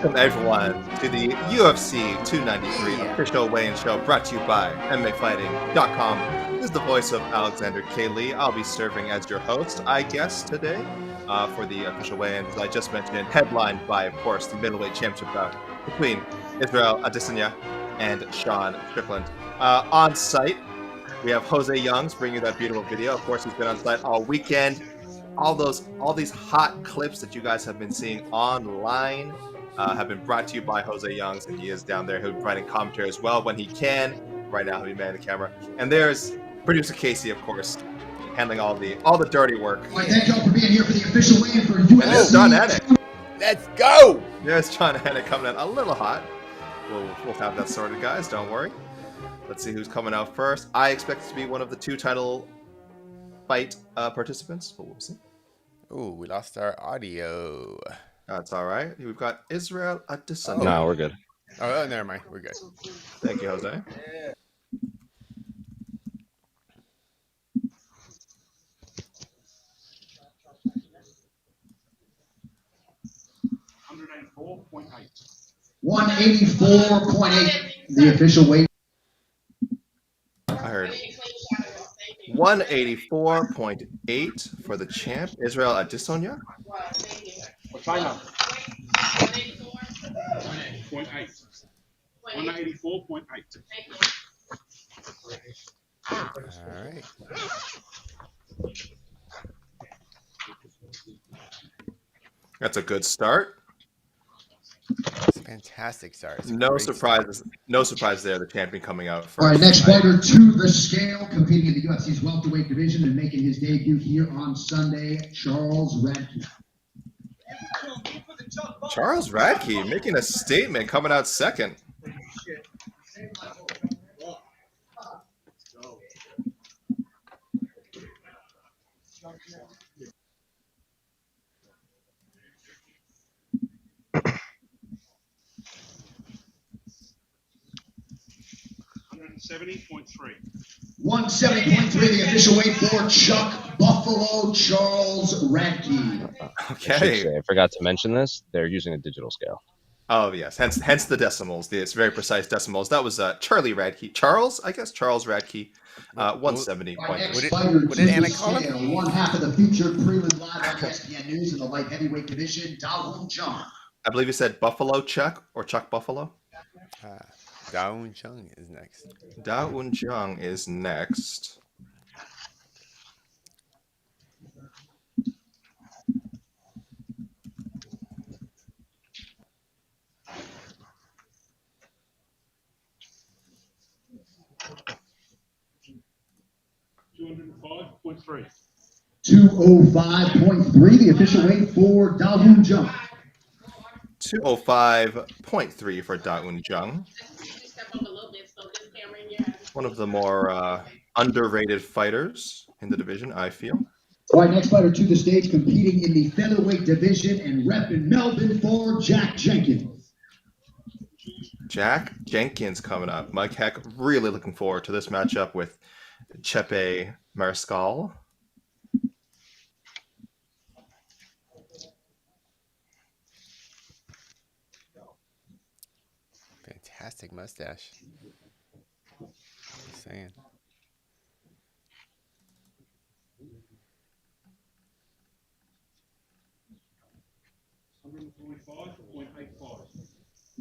Welcome everyone to the UFC 293 official weigh-in show brought to you by MMAfighting.com. This is the voice of Alexander K. Lee. I'll be serving as your host, I guess, today for the official weigh-in. As I just mentioned, headlined by, of course, the middleweight championship bout between Israel Adesanya and Sean Strickland. On site, we have Jose Youngs bringing you that beautiful video. Of course, he's been on site all weekend. All these hot clips that you guys have been seeing online have been brought to you by Jose Youngs, and he is down there. He'll be providing commentary as well when he can. Right now, he'll be manning the camera. And there's producer Casey, of course, handling all the dirty work. Well, thank y'all for being here for the official weigh-in for UFC. And there's John Hennick. Let's go! There's John Hennick coming in a little hot. We'll have that sorted, guys. Don't worry. Let's see who's coming out first. I expect it to be one of the two title fight participants, but we'll see. Ooh, we lost our audio. That's all right. We've got Israel Adesanya. No, we're good. Oh, never mind. We're good. Thank you, Jose. Yeah. $184.8. The official weight. I heard 184.8 for the champ, Israel Adesanya. China. 184.8. 184.8. All right. That's a good start. It's a fantastic start. It's a No great surprises. No surprise there. The champion coming out first. All right, next fighter to the scale, competing in the UFC's welterweight division and making his debut here on Sunday, Charles Radtke. Charles Radtke making a statement, coming out second. $170.3, the official weight for Chuck Buffalo Charles Radtke. Okay. I forgot to mention this. They're using a digital scale. Oh yes, hence the decimals. It's very precise decimals. That was Charlie Radtke. Charles Radtke. 170. What did Anna call him? One half of the featured prelude live on ESPN News in the light heavyweight division, Jung. I believe you said Buffalo Chuck or Chuck Buffalo. Jung is next. Jung is next. $205.3. 205.3, the official weight for Jung. 205.3 for Jung. One of the more underrated fighters in the division, I feel. All right, next fighter to the stage, competing in the featherweight division and repping Melbourne for Jack Jenkins. Jack Jenkins coming up. Mike Heck really looking forward to this matchup with Chepe Mariscal. Fantastic mustache. Just saying.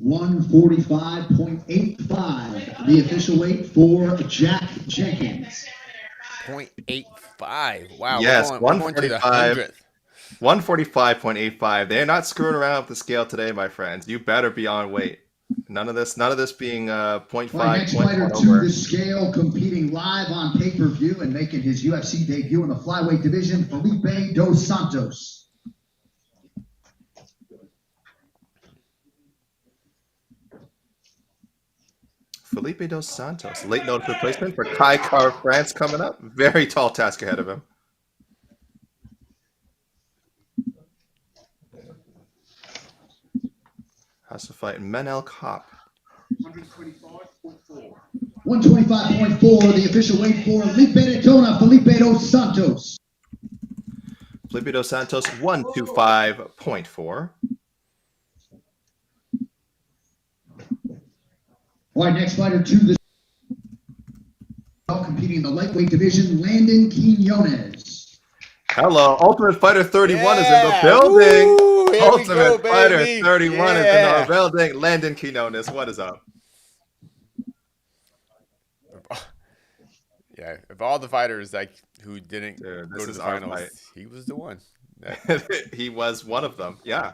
$145.85, the official weight for Jack Jenkins. 0.85. Wow. Yes, we're going to the 100th. 145.85. They're not screwing around with the scale today, my friends. You better be on weight. None of this being 0.5. Right, next fighter to the scale, competing live on pay-per-view and making his UFC debut in the flyweight division, Felipe dos Santos. Felipe dos Santos, late notice replacement for Kai Car France coming up. Very tall task ahead of him. Has to fight Manel Kape. 125.4. 125.4, the official weight for Felipe dos Santos. Felipe dos Santos, 125.4. All right, next fighter to the competing in the lightweight division, Landon Quinones. Hello, Ultimate Fighter 31 is in the Yeah! building. Woo! Here we Ultimate go, Fighter baby! 31 is in Yeah! our building. Landon Quinones, what is up? Yeah, of all the fighters like who didn't Dude, go this to is the our finals, fight. he was the one. He was one of them. Yeah,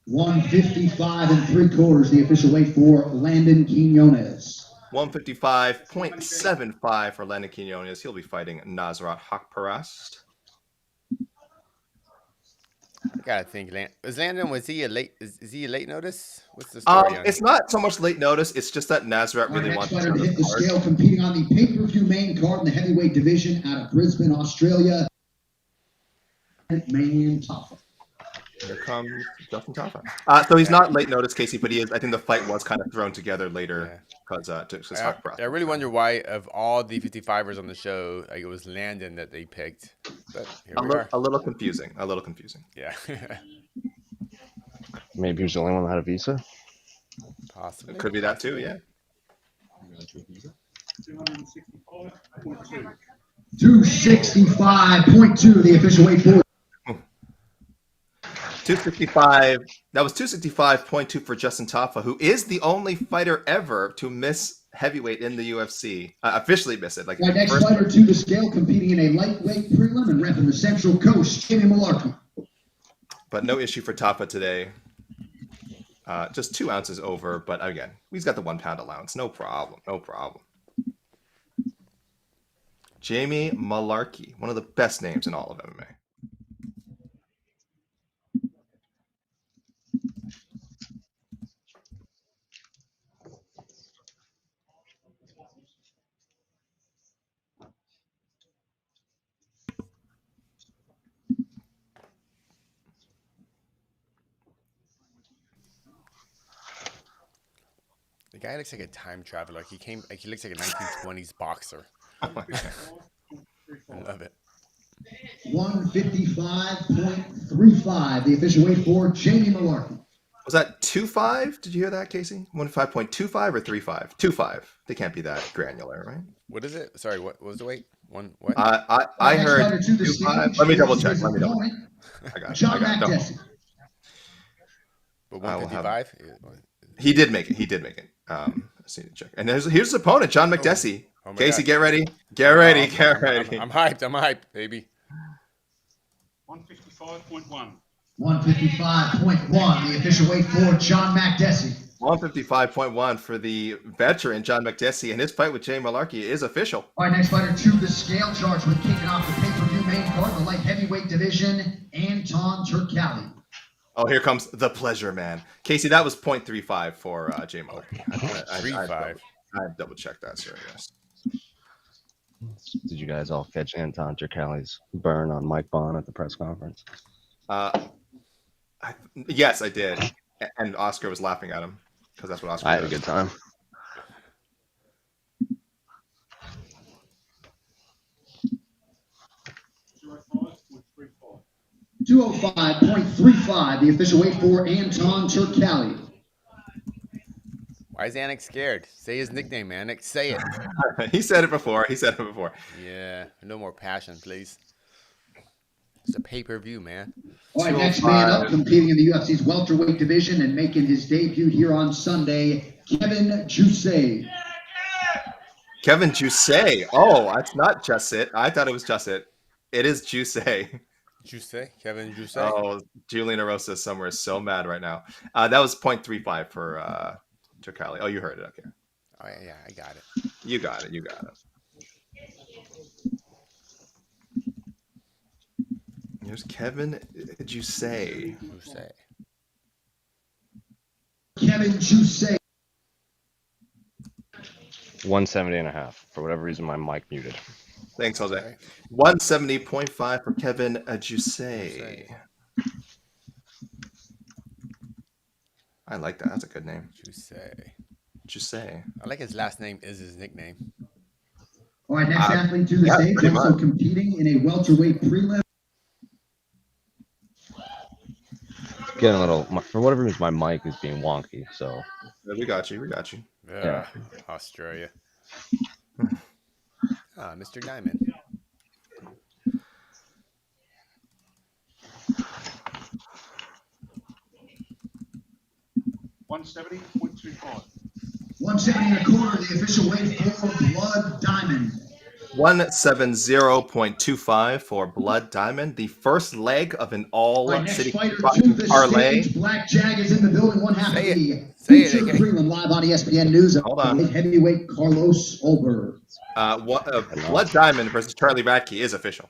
155 3/4, the official weight for Landon Quinones. 155.75 for Landon Quinones. He'll be fighting Nasrat Haqparast. I gotta think. Landon, was he a late? Is he a late notice? What's the story on It's not so much late notice. It's just that Nasrat really Next wants fighter to to hit the scale, competing on the pay-per-view main card in the heavyweight division out of Brisbane, Australia. Man, Tafa. Here comes Justin Tafa. So he's not late notice, Casey, but he is. I think the fight was kind of thrown together later because I really wonder why, of all the 55ers on the show, like, it was Landon that they picked. But here we are. A little confusing. A little confusing. Yeah. Maybe he was the only one that had a visa. Possibly. It could be that too. Yeah. 265.2, the official weight for 265. That was 265.2 for Justin Tafa, who is the only fighter ever to miss heavyweight in the UFC. Officially miss it. Like my next fighter to the scale, competing in a lightweight prelim and repping the Central Coast, Chepe Mullarkey. But no issue for Tafa today. Just 2 ounces over, but again, he's got the 1 pound allowance. No problem. No problem. Jamie Mullarkey, one of the best names in all of MMA. The guy looks like a time traveler. He looks like a 1920s boxer. Oh my God. I love it. 155.35, the official weight for Jamie Mullarkey. Was that 2.5? Did you hear that, Casey? 1.5.25 or 3.5? 2.5. They can't be that granular, right? What is it? Sorry, what was the weight? What? I heard 2.5. Let me double check. I got it. John Makdessi. But 155? He did make it. Let's see, check. And here's his opponent, John Makdessi. Oh my Casey, God. get ready. Get ready. I'm hyped, baby. 155.1. 155.1, the official weight for John Makdessi. 155.1 for the veteran John Makdessi, and his fight with Jay Mullarkey is official. All right, next fighter to the scale, charged with kicking off the pay-per-view main card, the light heavyweight division, Anton Turkalj. Oh, here comes the pleasure man. Casey, that was 0.35 for Jay Mullarkey. I double checked that, sir. Yes. Did you guys all catch Anton Turkalji's burn on Mike Bond at the press conference? Yes, I did. And Oscar was laughing at him because that's what Oscar I had does. a good time. .205.35, the official weight for Anton Turkalj. Why is Anik scared? Say his nickname, Anik. Say it. He said it before. Yeah. No more passion, please. It's a pay-per-view, man. All right, next man up, competing in the UFC's welterweight division and making his debut here on Sunday, Kevin Juice. Kevin Juice. Oh, that's not just it. I thought it was just it. It is Juice. Juice? Kevin Juice? Oh, Julian Arosa somewhere is so mad right now. That was 0.35 for Turkalj. Oh, you heard it. Okay. Oh, yeah, I got it. You got it. Here's Kevin Juice. Kevin Juice. 170.5. For whatever reason, my mic muted. Thanks, Jose. 170.5 for Kevin Juice. I like that. That's a good name. Juice. I like his last name is his nickname. All right, next athlete to the stage, also competing in a welterweight prelim. Getting a little, for whatever reason, my mic is being wonky, so We got you. We got you. Yeah. Australia. Mr. Diamond. $170.25. 170.25, the official weight for Blood Diamond. 170.25 for Blood Diamond. The first leg of an all All right, next city fighter to the parlay. stage. Black Jag is in the building. One half Say of the it. Say it feature again. prelim live on ESPN News. Hold on. Heavyweight Carlos Ulberg. Blood Diamond versus Charlie Radtke is official.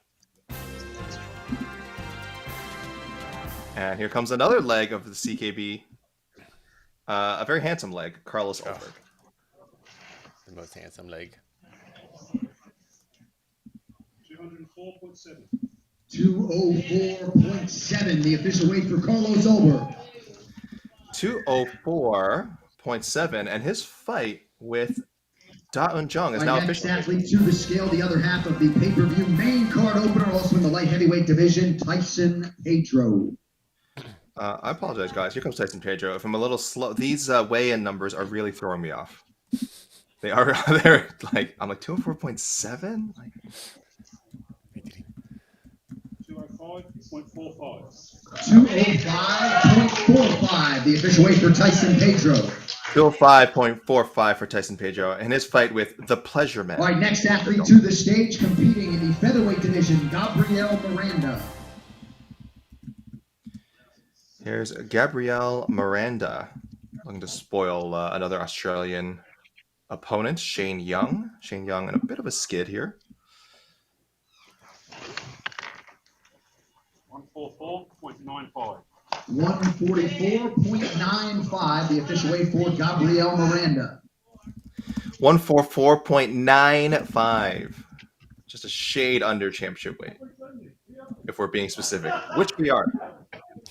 And here comes another leg of the CKB. A very handsome leg, Carlos Ulberg. The most handsome leg. 204.7. 204.7, the official weight for Carlos Ulberg. 204.7, and his fight with Jung is now Next official. athlete to the scale, the other half of the pay-per-view main card opener, also in the light heavyweight division, Tyson Pedro. I apologize, guys. Here comes Tyson Pedro. If I'm a little slow, these weigh-in numbers are really throwing me off. They are. They're like, I'm like 204.7. Like, 205.45. 205.45, the official weight for Tyson Pedro. 205.45 for Tyson Pedro, and his fight with the Pleasure Man. All right, next athlete to the stage, competing in the featherweight division, Gabriel Miranda. Here's Gabriel Miranda, looking to spoil another Australian opponent, Shane Jung. Shane Jung in a bit of a skid here. 144.95. 144.95, the official weight for Gabriel Miranda. 144.95. Just a shade under championship weight, if we're being specific, which we are.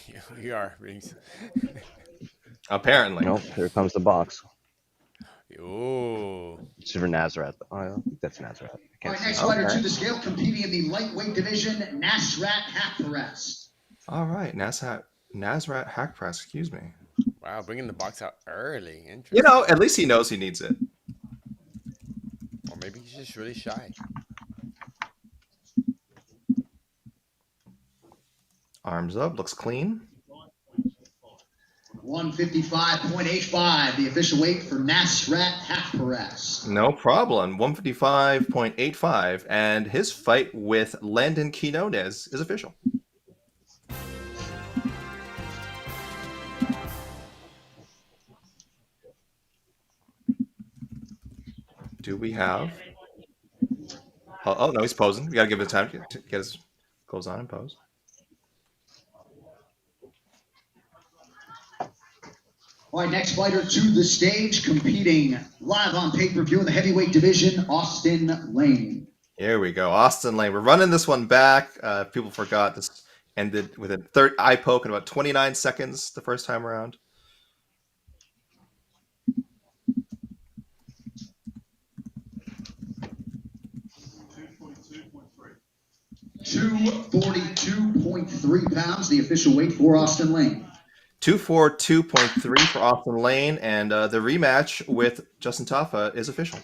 Yeah, we are. Rings. Apparently. Nope, here comes the box. Ooh. It's for Nasrat. Oh, I think that's Nasrat. All right, next fighter to the scale, competing in the lightweight division, Nasrat Haqparast. All right, Nasrat Haqparast, excuse me. Wow, bringing the box out early. Interesting. You know, at least he knows he needs it. Or maybe he's just really shy. Arms up, looks clean. 155.85, the official weight for Nasrat Haqparast. No problem. 155.85, and his fight with Landon Quinones is official. Do we have? Oh no, he's posing. We gotta give it time to get his clothes on and pose. All right, next fighter to the stage, competing live on pay-per-view in the heavyweight division, Austen Lane. Here we go, Austen Lane. We're running this one back. People forgot this ended with a third eye poke in about 29 seconds the first time around. £242.3, the official weight for Austen Lane. 242.3 for Austen Lane, and the rematch with Justin Tafa is official.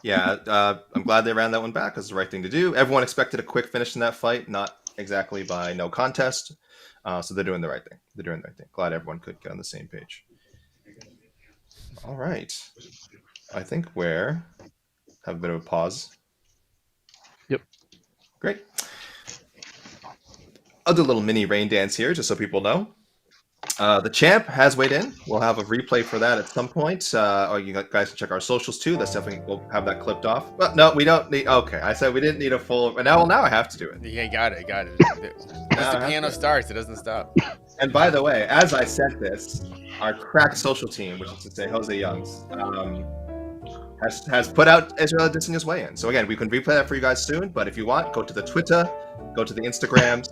Yeah, I'm glad they ran that one back. That's the right thing to do. Everyone expected a quick finish in that fight, not exactly by no contest. So they're doing the right thing. They're doing the right thing. Glad everyone could get on the same page. All right. I think we're have a bit of a pause. Yep. Great. I'll do a little mini rain dance here just so people know. The champ has weighed in. We'll have a replay for that at some point. Or you guys can check our socials too. That's definitely, we'll have that clipped off. But no, we don't need, okay. I said we didn't need a full, but now I have to do it. Yeah, got it. As the piano starts, it doesn't stop. And by the way, as I said this, our crack social team, which is to say Jose Youngs, has put out Israel Adesanya's weigh-in. So again, we can replay that for you guys soon. But if you want, go to the Twitter, go to the Instagrams,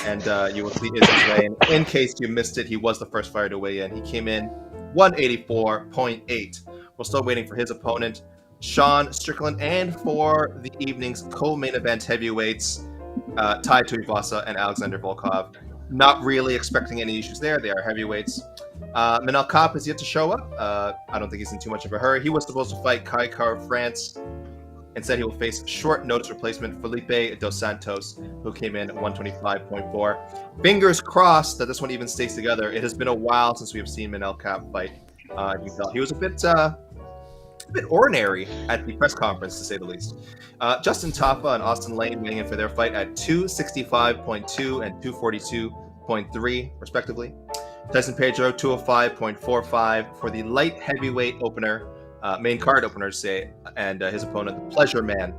and you will see Israel's weigh-in. In case you missed it, he was the first fighter to weigh in. He came in 184.8. We're still waiting for his opponent, Sean Strickland, and for the evening's co-main event heavyweights, Tuivasa and Alexander Volkov. Not really expecting any issues there. They are heavyweights. Manel Kape is yet to show up. I don't think he's in too much of a hurry. He was supposed to fight Kai France. Instead, he will face short notice replacement Felipe dos Santos, who came in at 125.4. Fingers crossed that this one even stays together. It has been a while since we have seen Manel Kape fight. You can tell he was a bit ordinary at the press conference, to say the least. Justin Tafa and Austen weighing in for their fight at 265.2 and 242.3, respectively. Tyson Pedro, 205.45 for the light heavyweight opener, main card opener, say, and his opponent, the pleasure man,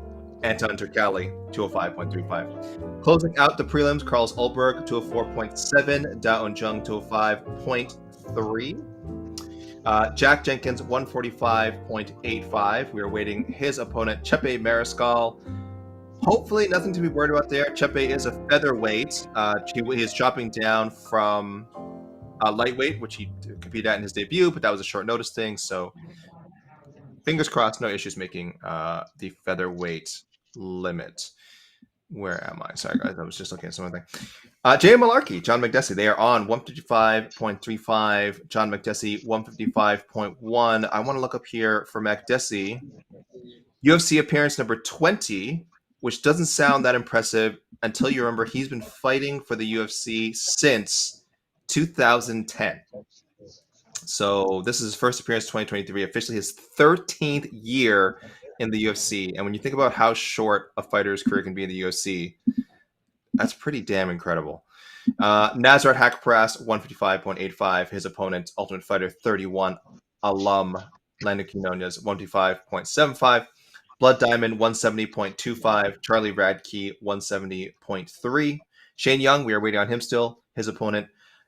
Anton Turkalj, 205.35. Closing out the prelims, Carlos Ulberg, 204.7, Jung, 205.3. Jack Jenkins, 145.85. We are waiting his opponent, Chepe Mariscal. Hopefully nothing to be worried about there. Chepe is a featherweight. He is dropping down from lightweight, which he competed at in his debut, but that was a short notice thing. So fingers crossed, no issues making the featherweight limit. Where am I? Sorry, guys. I was just looking at something. Jay Mullarkey, John Makdessi, they are on 155.35. John Makdessi, 155.1. I want to look up here for Makdessi. UFC appearance number 20, which doesn't sound that impressive until you remember he's been fighting for the UFC since 2010. So this is his first appearance 2023, officially his 13th year in the UFC. And when you think about how short a fighter's career can be in the UFC, that's pretty damn incredible. Nasrat Haqparast, 155.85. His opponent, Ultimate Fighter 31 alum, Landon Quinones, 155.75. Blood Diamond, 170.25. Charlie Radtke, 170.3. Shane Jung, we are waiting on him still. His opponent,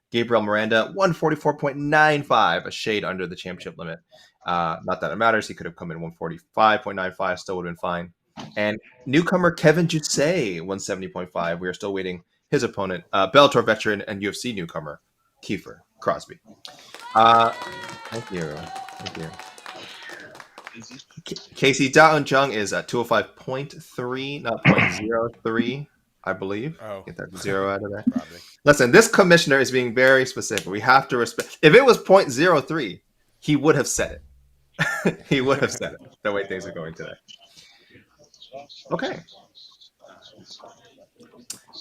Gabriel Miranda, 144.95, a shade under the championship limit. Not that it matters. He could have come in 145.95, still would have been fine. And newcomer Kevin Jutse, 170.5. We are still waiting his opponent, Bellator veteran and UFC newcomer, Kiefer Crosby. Thank you. Casey Daon Jung is at 205.3, not 0.03, I believe. Oh. Get that zero out of there. Probably. Listen, this commissioner is being very specific. We have to respect. If it was 0.03, he would have said it. He would have said it the way things are going today. Okay.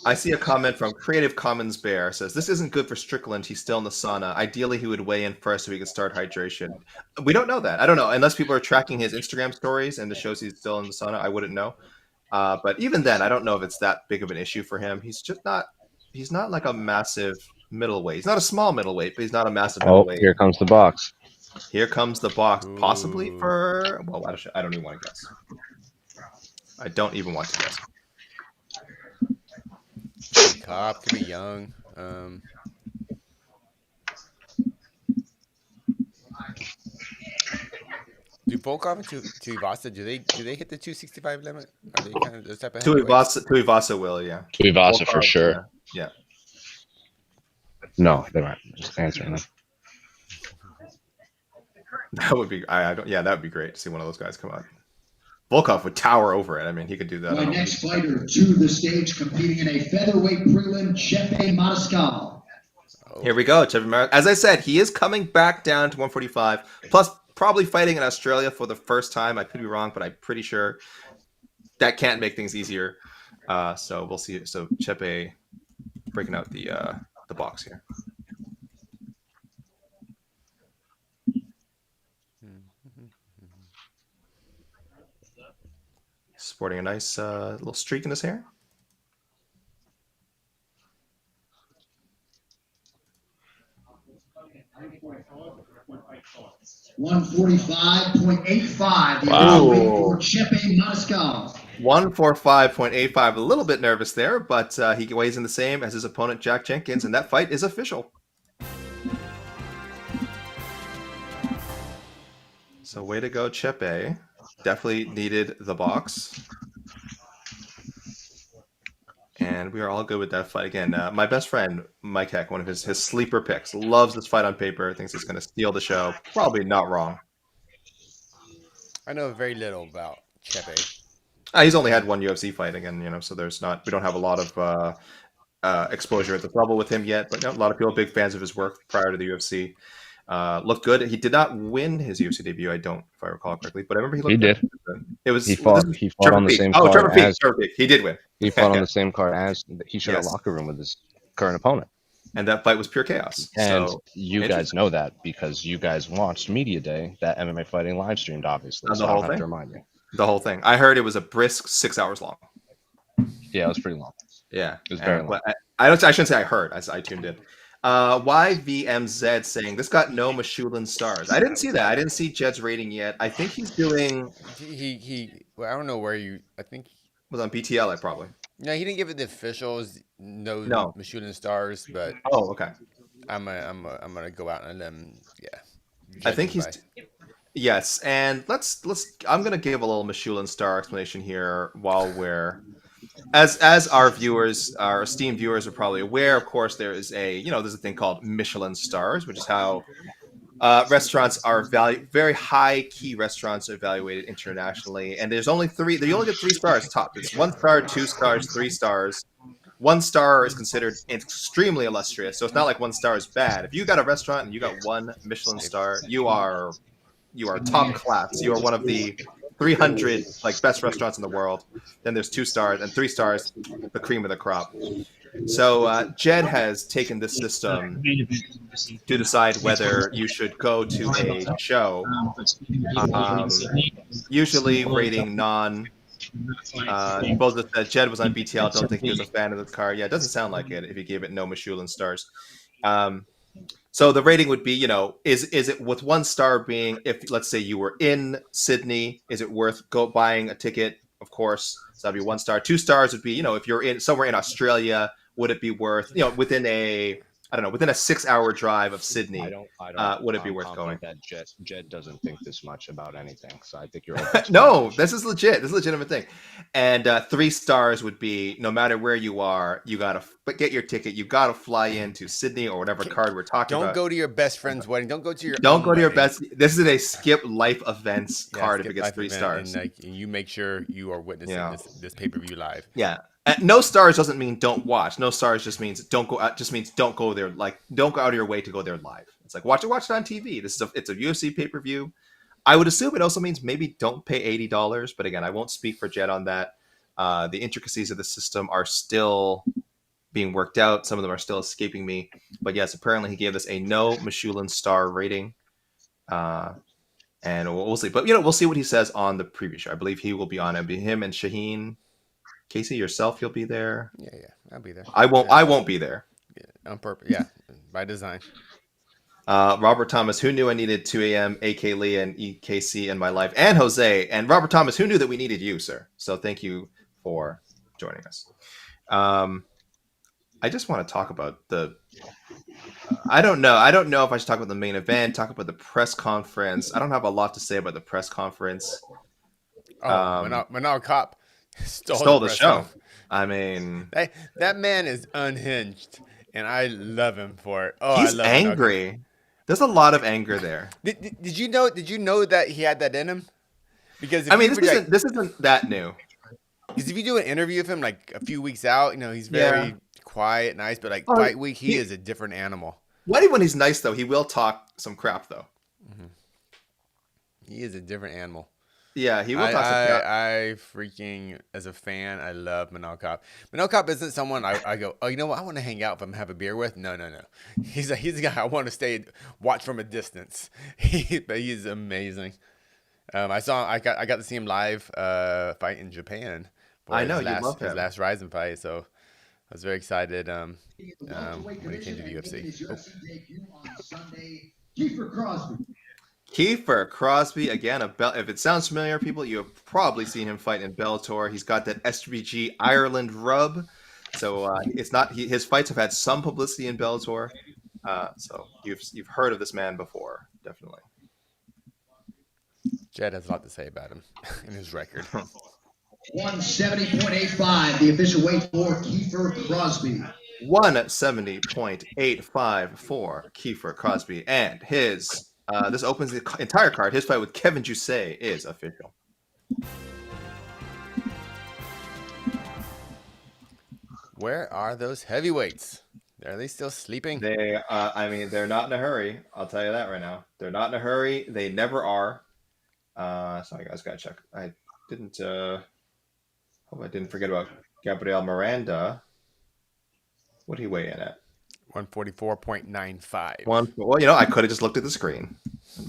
I see a comment from Creative Commons Bear. Says, this isn't good for Strickland. He's still in the sauna. Ideally, he would weigh in first so he could start hydration. We don't know that. I don't know. Unless people are tracking his Instagram stories and it shows he's still in the sauna, I wouldn't know. But even then, I don't know if it's that big of an issue for him. He's just not. He's not like a massive middleweight. He's not a small middleweight, but he's not a massive middleweight. Here comes the box. Here comes the box. Ooh. Possibly for... Well, I don't even want to guess. I don't even want to guess. Cop could be young. Do Volkov and Tuivasa, do they hit the 265 limit? Are they kind of those type of Tuivasa will, yeah. Tuivasa for sure. Yeah. No, they weren't. Just answering them. That would be. I don't. Yeah, that would be great to see one of those guys come out. Volkov would tower over it. I mean, he could do that. My next fighter to the stage, competing in a featherweight prelim, Chepe Mariscal. Here we go, Chepe Mariscal. As I said, he is coming back down to 145. Plus, probably fighting in Australia for the first time. I could be wrong, but I'm pretty sure that can't make things easier. So we'll see. So Chepe breaking out the box here. Sporting a nice little streak in his hair. $145.85. Wow. For Chepe Mariscal. 145.85. A little bit nervous there, but he weighs in the same as his opponent Jack Jenkins, and that fight is official. So way to go, Chepe. Definitely needed the box. And we are all good with that fight. Again, my best friend, Mike Heck, one of his sleeper picks, loves this fight on paper, thinks it's going to steal the show. Probably not wrong. I know very little about Chepe. He's only had one UFC fight again, so there's not. We don't have a lot of exposure at this level with him yet, but a lot of people are big fans of his work prior to the UFC. Looked good. He did not win his UFC debut, if I recall correctly, but I remember he looked He good. It was He fought Trevor on the Peake. same Oh, card Trevor Peake. as Trevor Peake. He did win. he fought on Yeah. the same card as he shared Yes. a locker room with his current opponent. And that fight was pure chaos. And So you guys know that because you guys watched Media Day that MMA Fighting live streamed, obviously. On the So I whole don't have thing? to remind you. the whole thing. I heard it was a brisk 6 hours long. Yeah, it was pretty long. Yeah, It was very long. But I shouldn't say I heard. I tuned in. YVMZ saying this got no Mashulin stars. I didn't see that. I didn't see Jed's rating yet. I think he's doing. Well, I don't know where you. I think Was on BTL. Probably. no, he didn't give it the officials. No, No. shooting stars, but Oh, okay. I'm gonna go out and yeah. I think he's. judge Yes, and let's. I'm gonna give a little Mashulin star explanation here while we're. As our viewers, our esteemed viewers, are probably aware, of course, there's a thing called Michelin stars, which is how restaurants are very high key restaurants are evaluated internationally, and there's only three. They only get 3 stars top. It's 1 star, 2 stars, 3 stars. 1 star is considered extremely illustrious, so it's not like 1 star is bad. If you got a restaurant and you got 1 Michelin star, you are top class. You are one of the 300 best restaurants in the world. Then there's 2 stars and 3 stars, the cream of the crop. So Jed has taken this system to decide whether you should go to a show, usually rating non. Both that Jed was on BTL. Don't think he was a fan of the card. Yeah, it doesn't sound like it if he gave it no Mashulin stars. So the rating would be, is it with 1 star being if let's say you were in Sydney, is it worth buying a ticket? Of course, so that'd be 1 star. 2 stars would be, if you're in somewhere in Australia, would it be worth, within a 6-hour drive of Sydney? Would it be worth going? That Jed doesn't think this much about anything, so I think you're. No, this is legit. This is a legitimate thing. And 3 stars would be no matter where you are, you gotta get your ticket. You gotta fly into Sydney or whatever card we're talking about. Don't go to your best friend's wedding. Don't go to your. Don't go to your wedding. best. This is a skip life events card if skip it gets life 3 event, stars. and you make sure you are witnessing this pay-per-view live. Yeah. No stars doesn't mean don't watch. No stars just means don't go out. Just means don't go there. Don't go out of your way to go there live. It's like watch it on TV. It's a UFC pay-per-view. I would assume it also means maybe don't pay $80. But again, I won't speak for Jed on that. The intricacies of the system are still being worked out. Some of them are still escaping me. But yes, apparently he gave this a no Mashulin star rating. And we'll see. But we'll see what he says on the preview show. I believe he will be on. It'll be him and Shaheen. Casey, yourself, you'll be there. Yeah, I'll be there. I won't be there. Yeah, on purpose. Yeah, by design. Robert Thomas, who knew I needed 2 a.m. AK Lee and EKC in my life, and Jose and Robert Thomas, who knew that we needed you, sir. So thank you for joining us. I just want to talk about the. I don't know if I should talk about the main event, talk about the press conference. I don't have a lot to say about the press conference. Manel Kape stole the show. I mean, that man is unhinged, and I love him for it. Oh, he's I love angry. There's a lot of anger there. Did you know that he had that in him? Because this isn't that new. Because if you do an interview with him a few weeks out, he's very quiet, nice, but fight week he is a different animal. When he's nice though, he will talk some crap though. Mm-hmm. He is a different animal. Yeah, he will talk some crap. I freaking, as a fan, I love Manel Kape. Manel Kape isn't someone I go, oh, you know what? I want to hang out with him, have a beer with. No. He's a guy I want to watch from a distance. But he's amazing. I got to see him live fight in Japan. I know, you love him. His last Ryzen fight, so I was very excited when he came to the UFC. Kiefer Crosby, again, if it sounds familiar, people, you have probably seen him fight in Bellator. He's got that SBG Ireland rub. So it's not his fights have had some publicity in Bellator. So you've heard of this man before, definitely. Jed has a lot to say about him and his record. 170.85, the official weight for Kiefer Crosby. 170.85 for Kiefer Crosby, and his. This opens the entire card. His fight with Kevin Jusay is official. Where are those heavyweights? Are they still sleeping? I mean, they're not in a hurry. I'll tell you that right now. They're not in a hurry. They never are. Sorry, guys, gotta check. I didn't. Hope I didn't forget about Gabriel Miranda. What did he weigh in at? 144.95. Well, I could have just looked at the screen.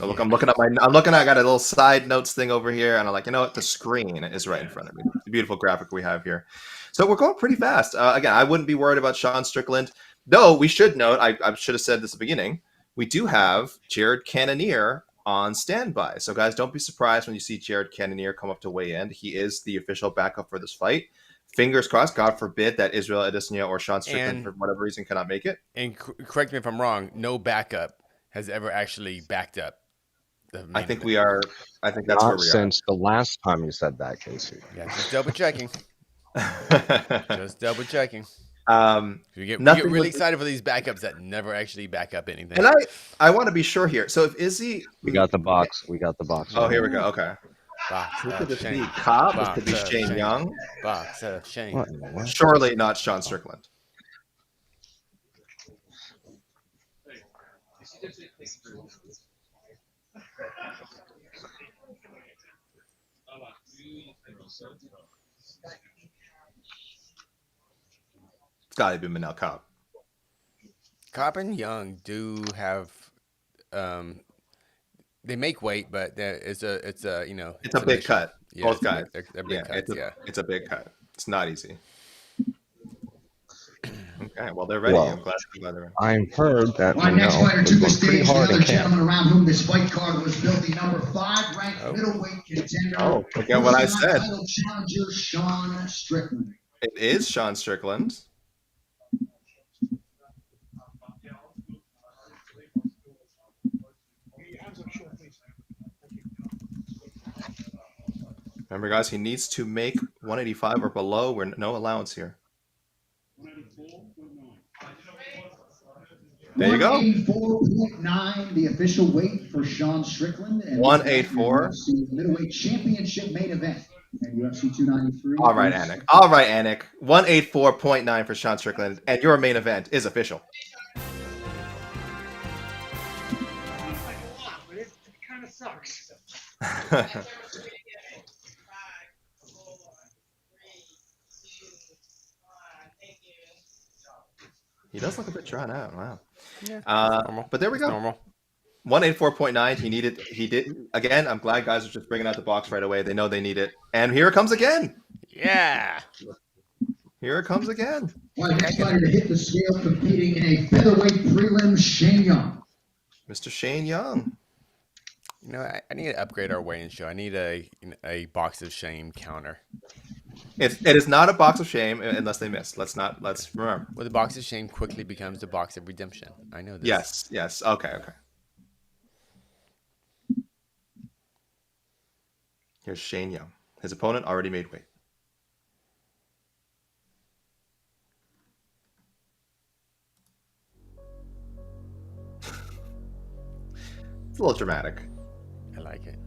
I'm looking at I got a little side notes thing over here, and I'm like, the screen is right in front of me. It's a beautiful graphic we have here. So we're going pretty fast. Again, I wouldn't be worried about Sean Strickland. Though we should note, I should have said this at the beginning, we do have Jared Cannonier on standby. So guys, don't be surprised when you see Jared Cannonier come up to weigh in. He is the official backup for this fight. Fingers crossed, God forbid that Israel Adesanya or Sean Strickland, for whatever reason, cannot make it. And correct me if I'm wrong, no backup has ever actually backed up. I think we are. I think that's where we are. Since the last time you said that, Casey. Yeah, just double checking. Just double checking. We get really excited for these backups that never actually back up anything. And I want to be sure here. So if Izzy, we got the box. We got the box. Oh, here we go. Okay. Box Who could this Shane. be? Kape? This Box could be Shane Shane. Young. Box of Shane. What? Surely not Sean Strickland. It's got to be Manel Kape. Kape and Jung do have, they make weight, but it's a big cut. Yeah, Both guys. They're big cuts. It's a big cut. It's not easy. Okay, well they're ready. Well, I'm glad they're ready. I've heard that Our next fighter to the stage, the other camp. gentleman around whom this fight card was built, the number 5 ranked middleweight contender. Oh, forget what I said. Title challenger Sean Strickland. It is Sean Strickland. Remember, guys, he needs to make 185 or below. We're no allowance here. There you go. 184.9, the official weight for Sean Strickland. And 184. Middleweight championship main event at UFC 293. All right, Anik. 184.9 for Sean Strickland, and your main event is official. But it kind of sucks. He does look a bit drawn out. Wow. Yeah, but there we go. Normal. 184.9. He did again. I'm glad guys are just bringing out the box right away. They know they need it. And here it comes again. Yeah. Well, next fighter to hit the scale competing in a featherweight prelim, Shane Young. Mr. Shane Young. I need to upgrade our weigh-in show. I need a box of shame counter. It is not a box of shame unless they miss. Let's remember. Well, the box of shame quickly becomes the box of redemption. I know this. Yes. Okay. Here's Shane Young. His opponent already made weight. It's a little dramatic. I like it.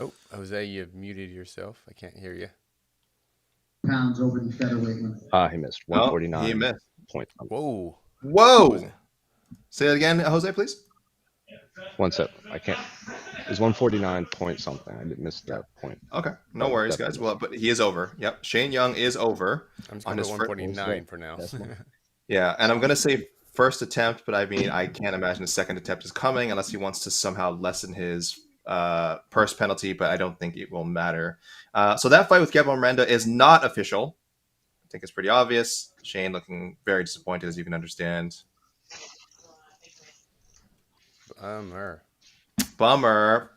Oh, Jose, you've muted yourself. I can't hear you. Pounds over the featherweight limit. He missed 149. He missed. Whoa. Say it again, Jose, please. 1 sec. I can't. It was 149 point something. I didn't miss that point. Okay, no worries, guys. Well, but he is over. Yep, Shane Young is over. I'm just going to 149 for now. Yeah, and I'm going to say first attempt, but I mean, I can't imagine a second attempt is coming unless he wants to somehow lessen his purse penalty, but I don't think it will matter. So that fight with Gabriel Miranda is not official. I think it's pretty obvious. Shane looking very disappointed, as you can understand. Bummer.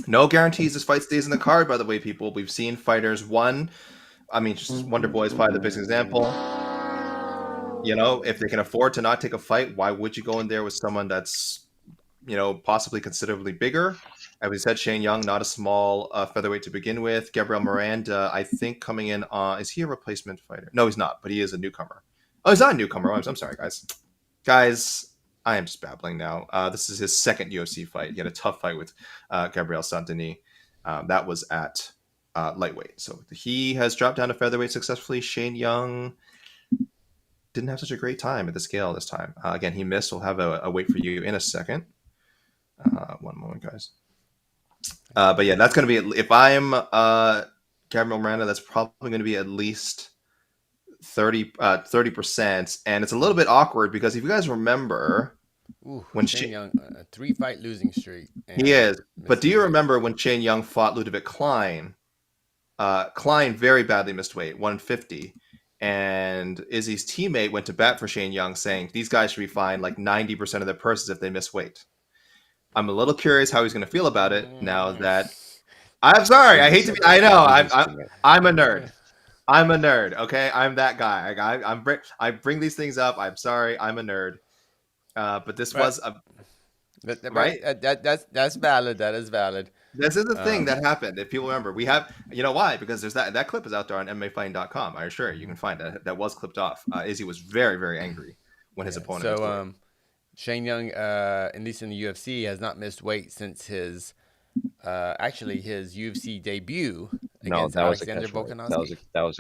No guarantees this fight stays in the card, by the way, people. We've seen fighters just Wonder Boy is probably the biggest example. If they can afford to not take a fight, why would you go in there with someone that's, possibly considerably bigger? As we said, Shane Young, not a small featherweight to begin with. Gabriel Miranda, I think coming in, is he a replacement fighter? No, he's not, but he is a newcomer. Oh, he's not a newcomer. I'm sorry, guys. Guys, I am just babbling now. This is his second UFC fight. He had a tough fight with Gabriel Santini. That was at lightweight. So he has dropped down to featherweight successfully. Shane Young didn't have such a great time at the scale this time. Again, he missed. We'll have a wait for you in a second. One moment, guys. But yeah, that's going to be, if I'm Gabriel Miranda, that's probably going to be at least 30%. And it's a little bit awkward because if you guys remember, when Shane Young, a 3-fight losing streak. He is. But do you remember when Shane Young fought Ludovic Klein? Klein very badly missed weight, 150. And Izzy's teammate went to bat for Shane Young, saying these guys should be fined like 90% of their purses if they miss weight. I'm a little curious how he's going to feel about it now that I'm sorry. I hate to be. I know. I'm a nerd. I'm a nerd. Okay, I'm that guy. I bring these things up. I'm sorry. I'm a nerd. But this was a right. That's valid. That is valid. This is the thing that happened. If people remember, we have, you know why? Because there's that clip is out there on MMAfighting.com. I assure you can find that. That was clipped off. Izzy was very, very angry when his opponent. So Shane Young, at least in the UFC, has not missed weight since his actually his UFC debut against Alexander Volkanovski. That was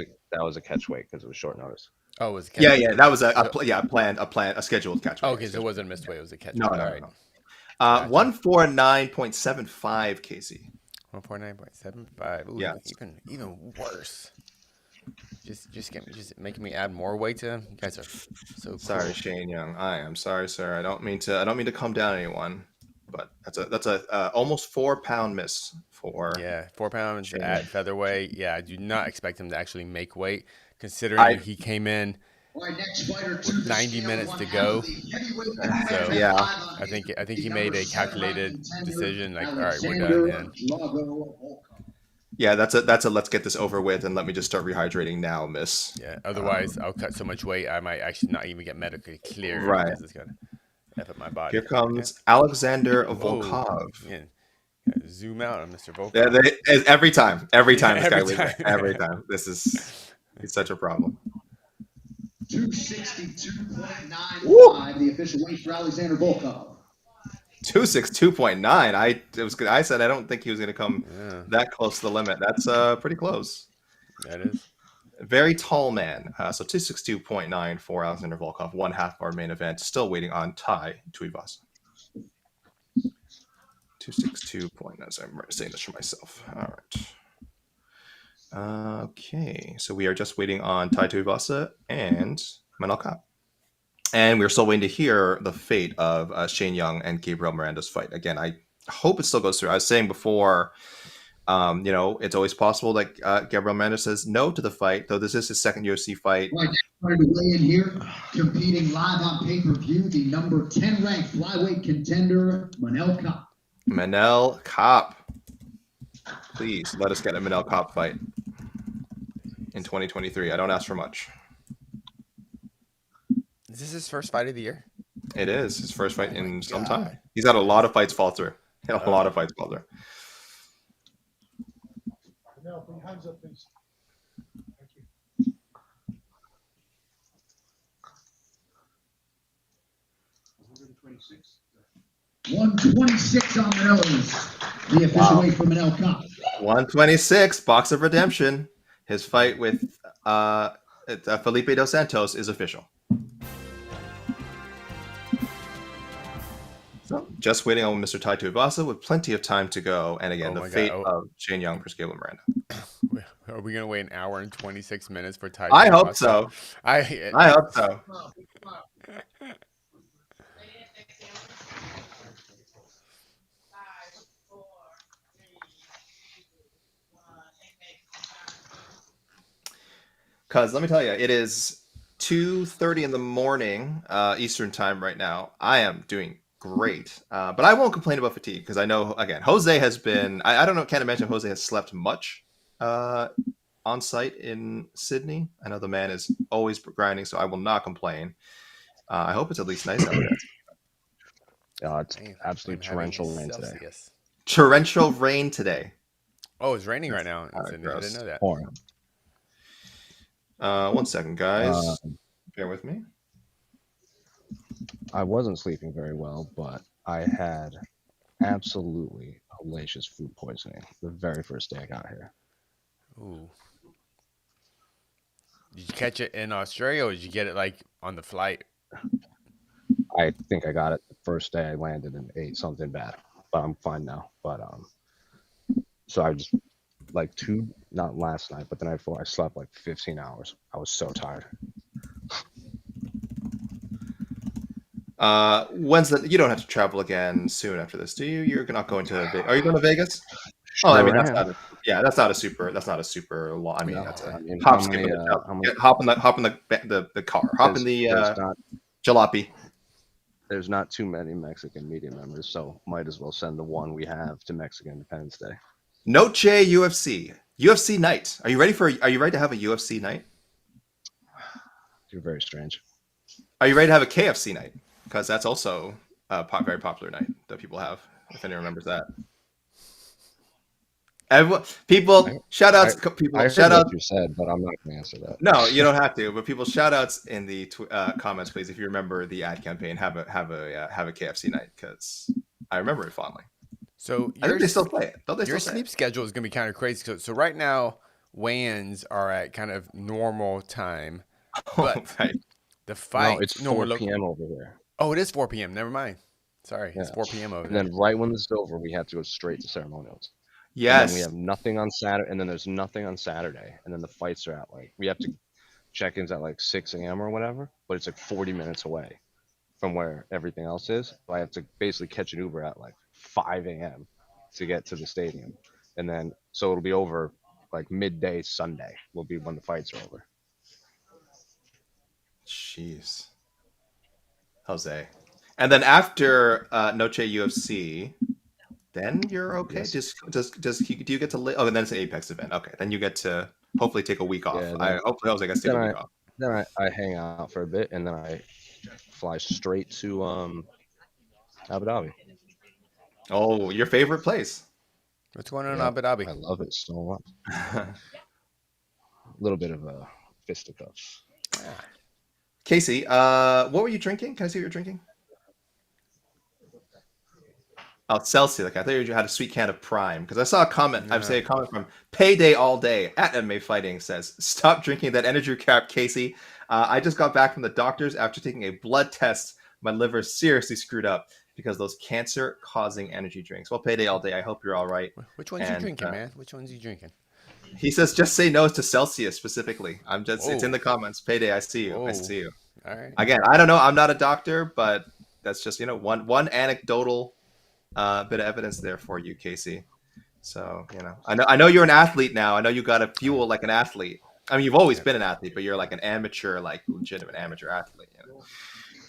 a catch weight because it was short notice. Oh, it was a catch yeah, that was a scheduled catch weight. Okay, so it wasn't a missed weight. It was a catch no, weight. no, All right. no. 149.75, Casey. 149.75. Yeah, even worse. Just making me add more weight to him. You guys are so cool. Sorry, Shane Young. I am sorry, sir. I don't mean to calm down anyone, but that's a almost 4-pound miss for 4 pounds at featherweight. Yeah, I do not expect him to actually make weight, considering he came in with 90 minutes to go. So yeah, I think he made a calculated decision. Like, all right, we're done. And yeah, that's a let's get this over with and let me just start rehydrating now, miss. Yeah, otherwise I'll cut so much weight I might actually not even get medically cleared. Right, because it's gonna F up my body. Here comes Alexander Volkov. Yeah. Zoom out on Mr. Volkov. Yeah, every time this guy wins. Every time. It's such a problem. 262.95, the official weight for Alexander Volkov. 262.9. I said I don't think he was going to come that close to the limit. That's pretty close. That is. Very tall man. So 262.9 for Alexander Volkov. 1/2 of our main event. Still waiting on Tai Tuivasa. 262.9. So I'm saying this for myself. All right. Okay, so we are just waiting on Tai Tuivasa and Manel Kape. And we're still waiting to hear the fate of Shane Young and Gabriel Miranda's fight. Again, I hope it still goes through. I was saying before, it's always possible that Gabriel Miranda says no to the fight, though this is his second UFC fight. Right, to weigh in here, competing live on pay-per-view, the number 10 ranked flyweight contender, Manel Kape. Manel Kape. Please let us get a Manel Kape fight in 2023. I don't ask for much. Is this his first fight of the year? It is his first fight in some time. He's had a lot of fights fall through. Manel, put your hands up, please. Thank you. 126 on the nose. The official weight for Manel Kape. 126, Box of Redemption. His fight with Felipe dos Santos is official. So, just waiting on Mr. Tai Tuivasa with plenty of time to go. And again, the fate of Shane Young versus Gabriel Miranda. Are we going to wait an hour and 26 minutes for Tai Tuivasa? I hope so. I hope so. Because let me tell you, it is 2:30 in the morning Eastern time right now. I am doing great, but I won't complain about fatigue because I know, again, Jose has been, I don't know, can't imagine Jose has slept much on site in Sydney. I know the man is always grinding, so I will not complain. I hope it's at least nice out there. It's absolute torrential rain today. Torrential rain today. Oh, it's raining right now in Sydney. I didn't know that. 1 second, guys. Bear with me. I wasn't sleeping very well, but I had absolutely hellacious food poisoning the very first day I got here. Ooh. Did you catch it in Australia, or did you get it like on the flight? I think I got it the first day I landed and ate something bad, but I'm fine now. But so I just like not last night, but the night before I slept like 15 hours. I was so tired. You don't have to travel again soon after this, do you? You're not going to Vegas. Are you going to Vegas? Sure, Oh, I mean am. that's not a super long. I mean, No, that's a I mean, hop, how skip, many, and a jump. how many- Hop in the car. Hop in the jalopy. There's not too many Mexican media members, so might as well send the one we have to Mexican Independence Day. Noche UFC night. Are you ready to have a UFC night? You're very strange. Are you ready to have a KFC night? Because that's also a very popular night that people have. If anyone remembers that. Shout outs. I heard what you said, but I'm not going to answer that. No, you don't have to. But people, shout outs in the comments, please. If you remember the ad campaign, have a KFC night, because I remember it fondly. So I think they still play it. Don't they your still sleep schedule is going to be kind of crazy. So right now, weigh-ins are at kind of normal time, but right. the fight. No, it's 4 p.m. over here. Oh, it is 4 p.m. Never mind. Sorry, Yeah. it's 4 p.m. over and there. then right when this is over, we have to go straight to ceremonials. Yes. And then we have nothing on Saturday, and then there's nothing on Saturday, and then the fights are at we have to check-ins at 6 a.m. or whatever, but it's 40 minutes away from where everything else is. So I have to basically catch an Uber at 5 a.m. to get to the stadium, and then so it'll be over midday Sunday will be when the fights are over. Jeez, Jose. And then after Noche UFC, then you're okay. Yes. Do you get to live? Oh, and then it's an Apex event. Okay, then you get to hopefully take a week off. Yeah, hopefully Jose gets to take a week off. Then I hang out for a bit, and then I fly straight to Abu Dhabi. Oh, your favorite place? What's going on in Abu Dhabi? I love it so much. A little bit of a fisticuffs. Casey, what were you drinking? Can I see what you're drinking? Oh, Celsius. I thought you had a sweet can of Prime, because I saw a comment. I'd say a comment from Payday All Day at MMA Fighting says, "Stop drinking that energy crap, Casey. I just got back from the doctors after taking a blood test. My liver seriously screwed up because those cancer-causing energy drinks." Well, Payday All Day, I hope you're all right. Which ones you drinking, man? Which ones you drinking? He says, just say no to Celsius specifically. It's in the comments. Payday, I see you. Whoa. I see you. All right. Again, I don't know. I'm not a doctor, but that's just, one anecdotal bit of evidence there for you, Casey. So, I know you're an athlete now. I know you got to fuel like an athlete. I mean, you've always been an athlete, but you're like an amateur, legitimate amateur athlete.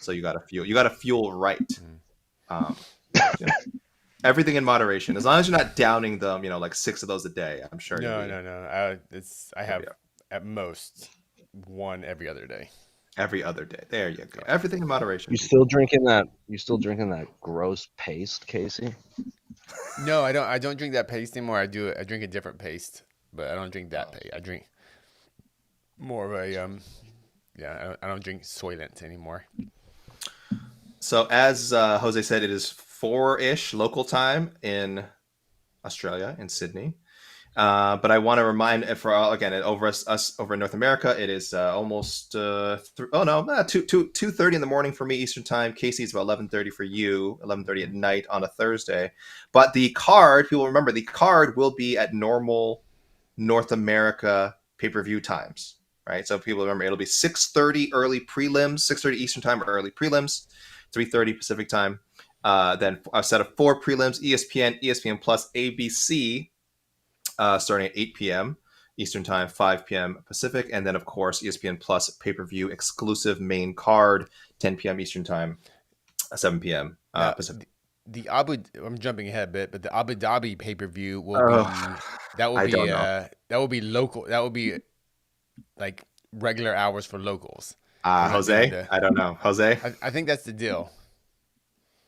So you got to fuel right. Everything in moderation. As long as you're not downing them, 6 of those a day, I'm sure. No. I have at most one every other day. Every other day. There you go. Everything in moderation. You still drinking that gross paste, Casey? No, I don't. I don't drink that paste anymore. I drink a different paste, but I don't drink that paste. I drink more of a I don't drink Soylent anymore. So as Jose said, it is 4-ish local time in Australia, in Sydney. But I want to remind, over us over in North America, it is almost 2:30 in the morning for me Eastern time. Casey, it's about 11:30 for you, 11:30 at night on a Thursday. But the card, people remember, the card will be at normal North America pay-per-view times, right? So people remember, it'll be 6:30 early prelims, 6:30 Eastern time early prelims, 3:30 Pacific time. Then a set of 4 prelims, ESPN, ESPN Plus, ABC. Starting at 8 p.m. Eastern Time, 5 p.m. Pacific, and then, of course, ESPN Plus pay-per-view exclusive main card, 10 p.m. Eastern Time, 7 p.m. Pacific. I'm jumping ahead a bit, but the Abu Dhabi pay-per-view will be local. That will be like regular hours for locals. Jose, I don't know. Jose, I think that's the deal.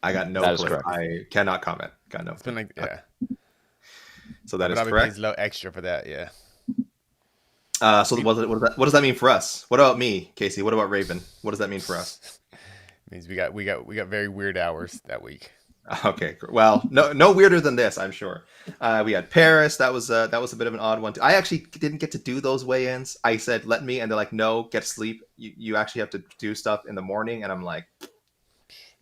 I got no clue. I cannot comment. Got no. It's been like So that is correct. correct. Pays low extra for that, yeah. So what does that mean for us? What about me, Casey? What about Raven? What does that mean for us? Means we got very weird hours that week. Okay, well, no weirder than this, I'm sure. We had Paris. That was a bit of an odd one. I actually didn't get to do those weigh-ins. I said let me, and they're like, no, get sleep. You actually have to do stuff in the morning, and I'm like,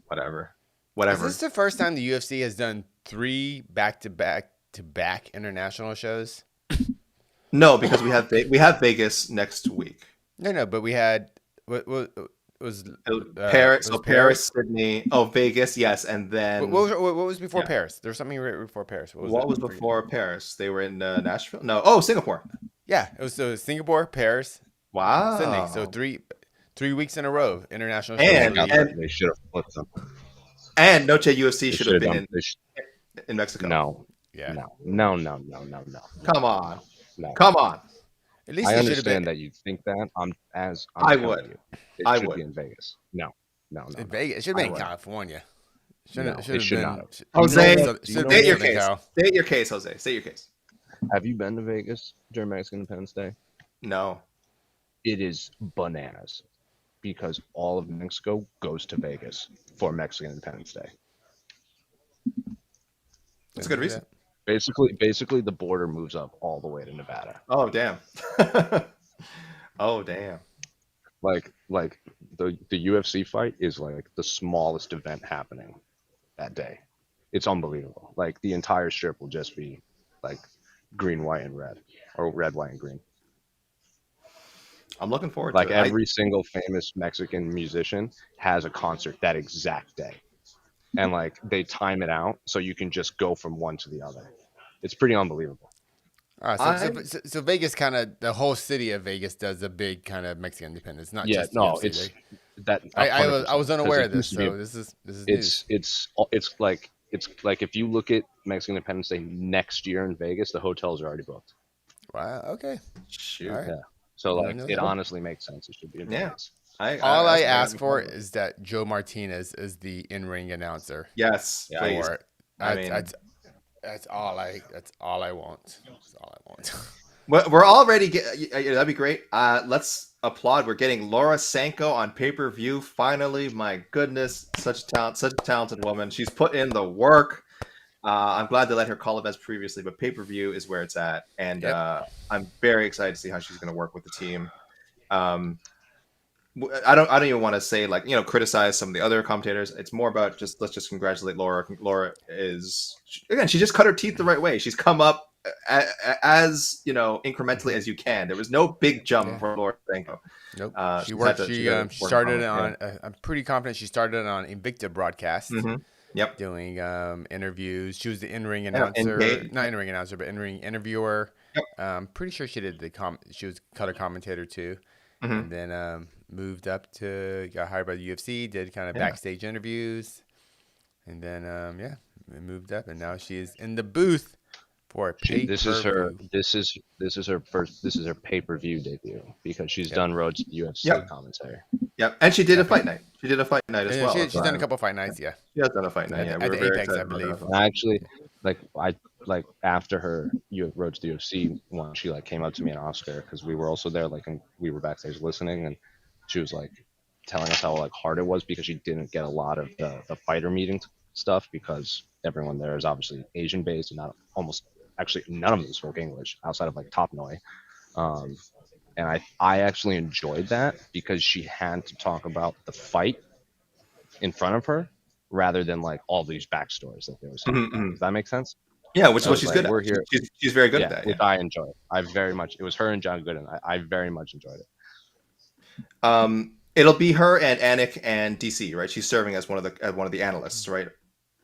whatever. Is this the first time the UFC has done 3 back-to-back international shows? No, because we have Vegas next week. No, but we had what was Paris, Paris, Sydney, Vegas, yes, and then what was before Paris? There was something right before Paris. What was before Paris? They were in Nashville. No, Singapore. Yeah, it was Singapore, Paris, wow, Sydney. So 3 weeks in a row, international. And they should have flipped them. And Noche UFC should have been in Mexico. No. Yeah. No. Come on. No. Come on. At least I understand that you think that. I would. It should be in Vegas. No. In Vegas. It should have been in California. It should not have. Jose, state your case. State your case, Jose. State your case. Have you been to Vegas during Mexican Independence Day? No. It is bananas because all of Mexico goes to Vegas for Mexican Independence Day. That's a good reason. Basically, the border moves up all the way to Nevada. Oh damn. Oh damn. Like the UFC fight is like the smallest event happening that day. It's unbelievable. Like the entire strip will just be like green, white, and red, or red, white, and green. I'm looking forward to it. Like every single famous Mexican musician has a concert that exact day. And like they time it out so you can just go from one to the other. It's pretty unbelievable. All right, so Vegas kind of the whole city of Vegas does a big kind of Mexican independence, not just UFC, it's that. I was unaware of this, so this is news. It's like if you look at Mexican Independence Day next year in Vegas, the hotels are already booked. Wow. Okay. Shoot. Right. Yeah. So like it honestly makes sense. It should be in Vegas. All I ask for is that Joe Martinez is the in-ring announcer. Yes. For it. That's all I want. That's all I want. Well, we're already that'd be great. Let's applaud. We're getting Laura Sanko on pay-per-view finally. My goodness, such a talented woman. She's put in the work. I'm glad they let her call events previously, but pay-per-view is where it's at, and I'm very excited to see how she's going to work with the team. I don't even want to say criticize some of the other commentators. It's more about let's just congratulate Laura. Laura she just cut her teeth the right way. She's come up as incrementally as you can. There was no big jump for Laura Sanko. Nope. She started on. I'm pretty confident she started on Invicta broadcast. Mm-hmm. Yep. Doing interviews. She was the in-ring announcer, not in-ring announcer, but in-ring interviewer. Yep. Pretty sure she did she was color commentator too, mm-hmm. and then moved up to got hired by the UFC. Did kind of backstage interviews, and then moved up, and now she is in the booth for a pay-per-view. This is her pay-per-view debut because she's done roads to UFC commentary. Yep, and she did a fight night. She did a fight night as well. She's done a couple fight nights. Yeah, she has done a fight night. At the Apex, I believe. Actually, after her road to the UFC one, she came up to me and Oscar because we were also there. And we were backstage listening, and she was telling us how hard it was because she didn't get a lot of the fighter meeting stuff because everyone there is obviously Asian based and actually none of them spoke English outside of Top Noi. And I actually enjoyed that because she had to talk about the fight in front of her rather than all these backstories that they were saying. Mm-hmm. Does that make sense? Yeah, which is what she's good at. We're here. She's very good at that. Which I enjoy. It was her and John Gooden. I very much enjoyed it. It'll be her and Anik and DC, right? She's serving as one of the analysts, right?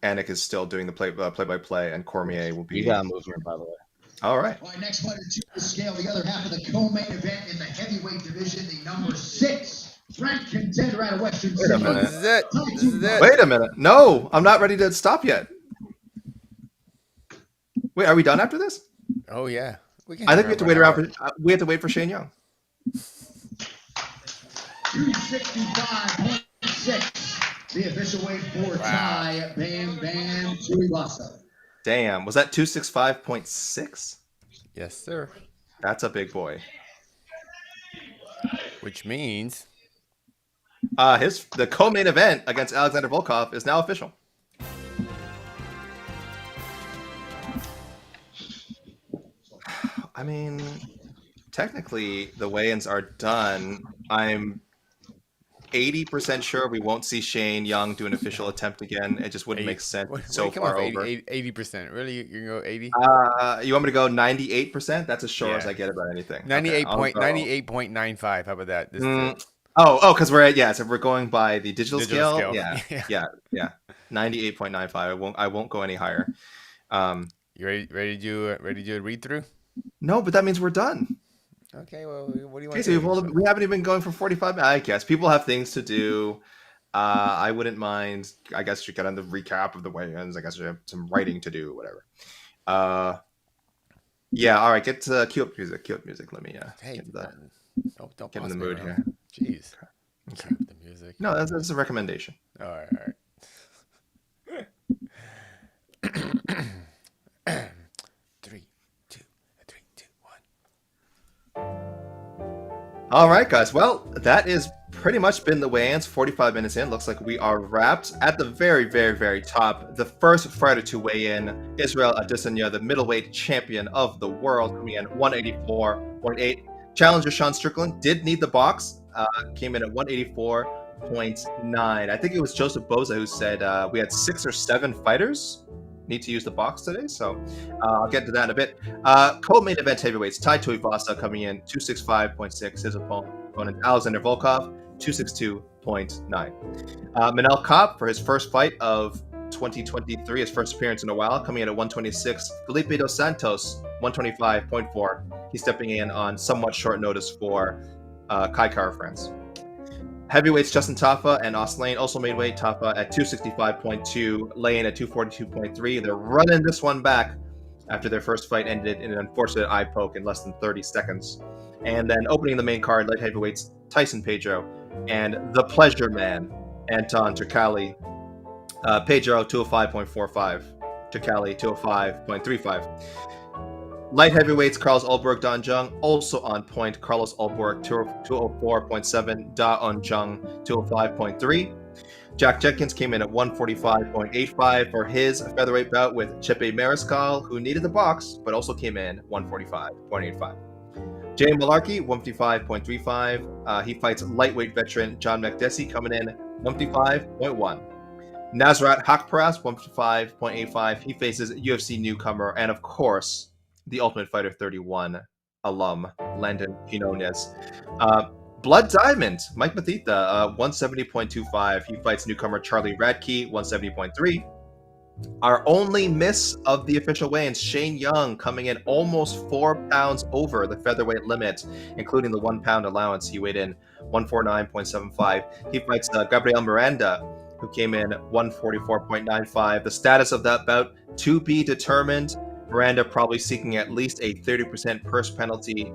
Anik is still doing the play-by-play, and Cormier will be. We got movement, by the way. All right. All right, next fighter to the scale, the other half of the co-main event in the heavyweight division, the number 6 ranked contender out of Western City. This is it. Wait a minute. No, I'm not ready to stop yet. Wait, are we done after this? Oh yeah. I think we have to wait around we have to wait for Shane Young. 265.6. The official weight for Thai Bam Bam Tuivasa. Damn, was that 265.6? Yes, sir. That's a big boy. Which means the co-main event against Alexander Volkov is now official. I mean, technically, the weigh-ins are done. I'm 80% sure we won't see Shane Young do an official attempt again. It just wouldn't make sense. It's so far over. 80%. Really? You can go 80? You want me to go 98%? That's as sure as I get about anything. 98.95. How about that? Because so we're going by the digital scale. Yeah. 98.95. I won't go any higher. You ready to do a read through? No, but that means we're done. Okay, well, what do you want to do? We haven't even been going for 45 minutes. I guess people have things to do. I wouldn't mind. I guess you get on the recap of the weigh-ins. I guess you have some writing to do, whatever. Yeah, all right, cue up music. Let me don't get in the mood here. Jeez. Okay. The music. No, that's a recommendation. All right. 3, 2, 1. All right, guys. Well, that is pretty much been the weigh-ins. 45 minutes in. Looks like we are wrapped. At the very, very, very top, the first fighter to weigh in, Israel Adesanya, the middleweight champion of the world, coming in 184.8. Challenger Sean Strickland did need the box. Came in at 184.9. I think it was Joseph Boza who said we had 6 or 7 fighters need to use the box today, so I'll get to that in a bit. Co-main event heavyweights, Tuivasa coming in 265.6. His opponent Alexander Volkov 262.9. Manel Kape for his first fight of 2023, his first appearance in a while, coming in at 126. Felipe dos Santos 125.4. He's stepping in on somewhat short notice for Kai Kara France. Heavyweights Justin Tafa and Austen also made weight. Tafa at 265.2, Lane at 242.3. They're running this one back after their first fight ended in an unfortunate eye poke in less than 30 seconds. And then opening the main card, light heavyweights Tyson Pedro and the Pleasure Man, Anton Turkalj. Pedro 205.45, Turkalj 205.35. Light heavyweights, Carlos Ulberg, Da Jung, also on point. Carlos Ulberg, 204.7. Da Jung, 205.3. Jack Jenkins came in at 145.85 for his featherweight bout with Chepe Mariscal, who needed the box, but also came in 145.85. Jay Mullarkey, 155.35. He fights lightweight veteran John Makdessi, coming in 155.1. Nasrat Haqparast, 155.85. He faces UFC newcomer and, of course, the Ultimate Fighter 31 alum, Landon Quinones. Blood Diamond, Mike Mathetha, 170.25. He fights newcomer Charlie Radtke, 170.3. Our only miss of the official weigh-ins, Shane Young, coming in almost 4 pounds over the featherweight limit, including the 1 pound allowance. He weighed in 149.75. He fights Gabriel Miranda, who came in 144.95. The status of that bout to be determined. Miranda probably seeking at least a 30% purse penalty,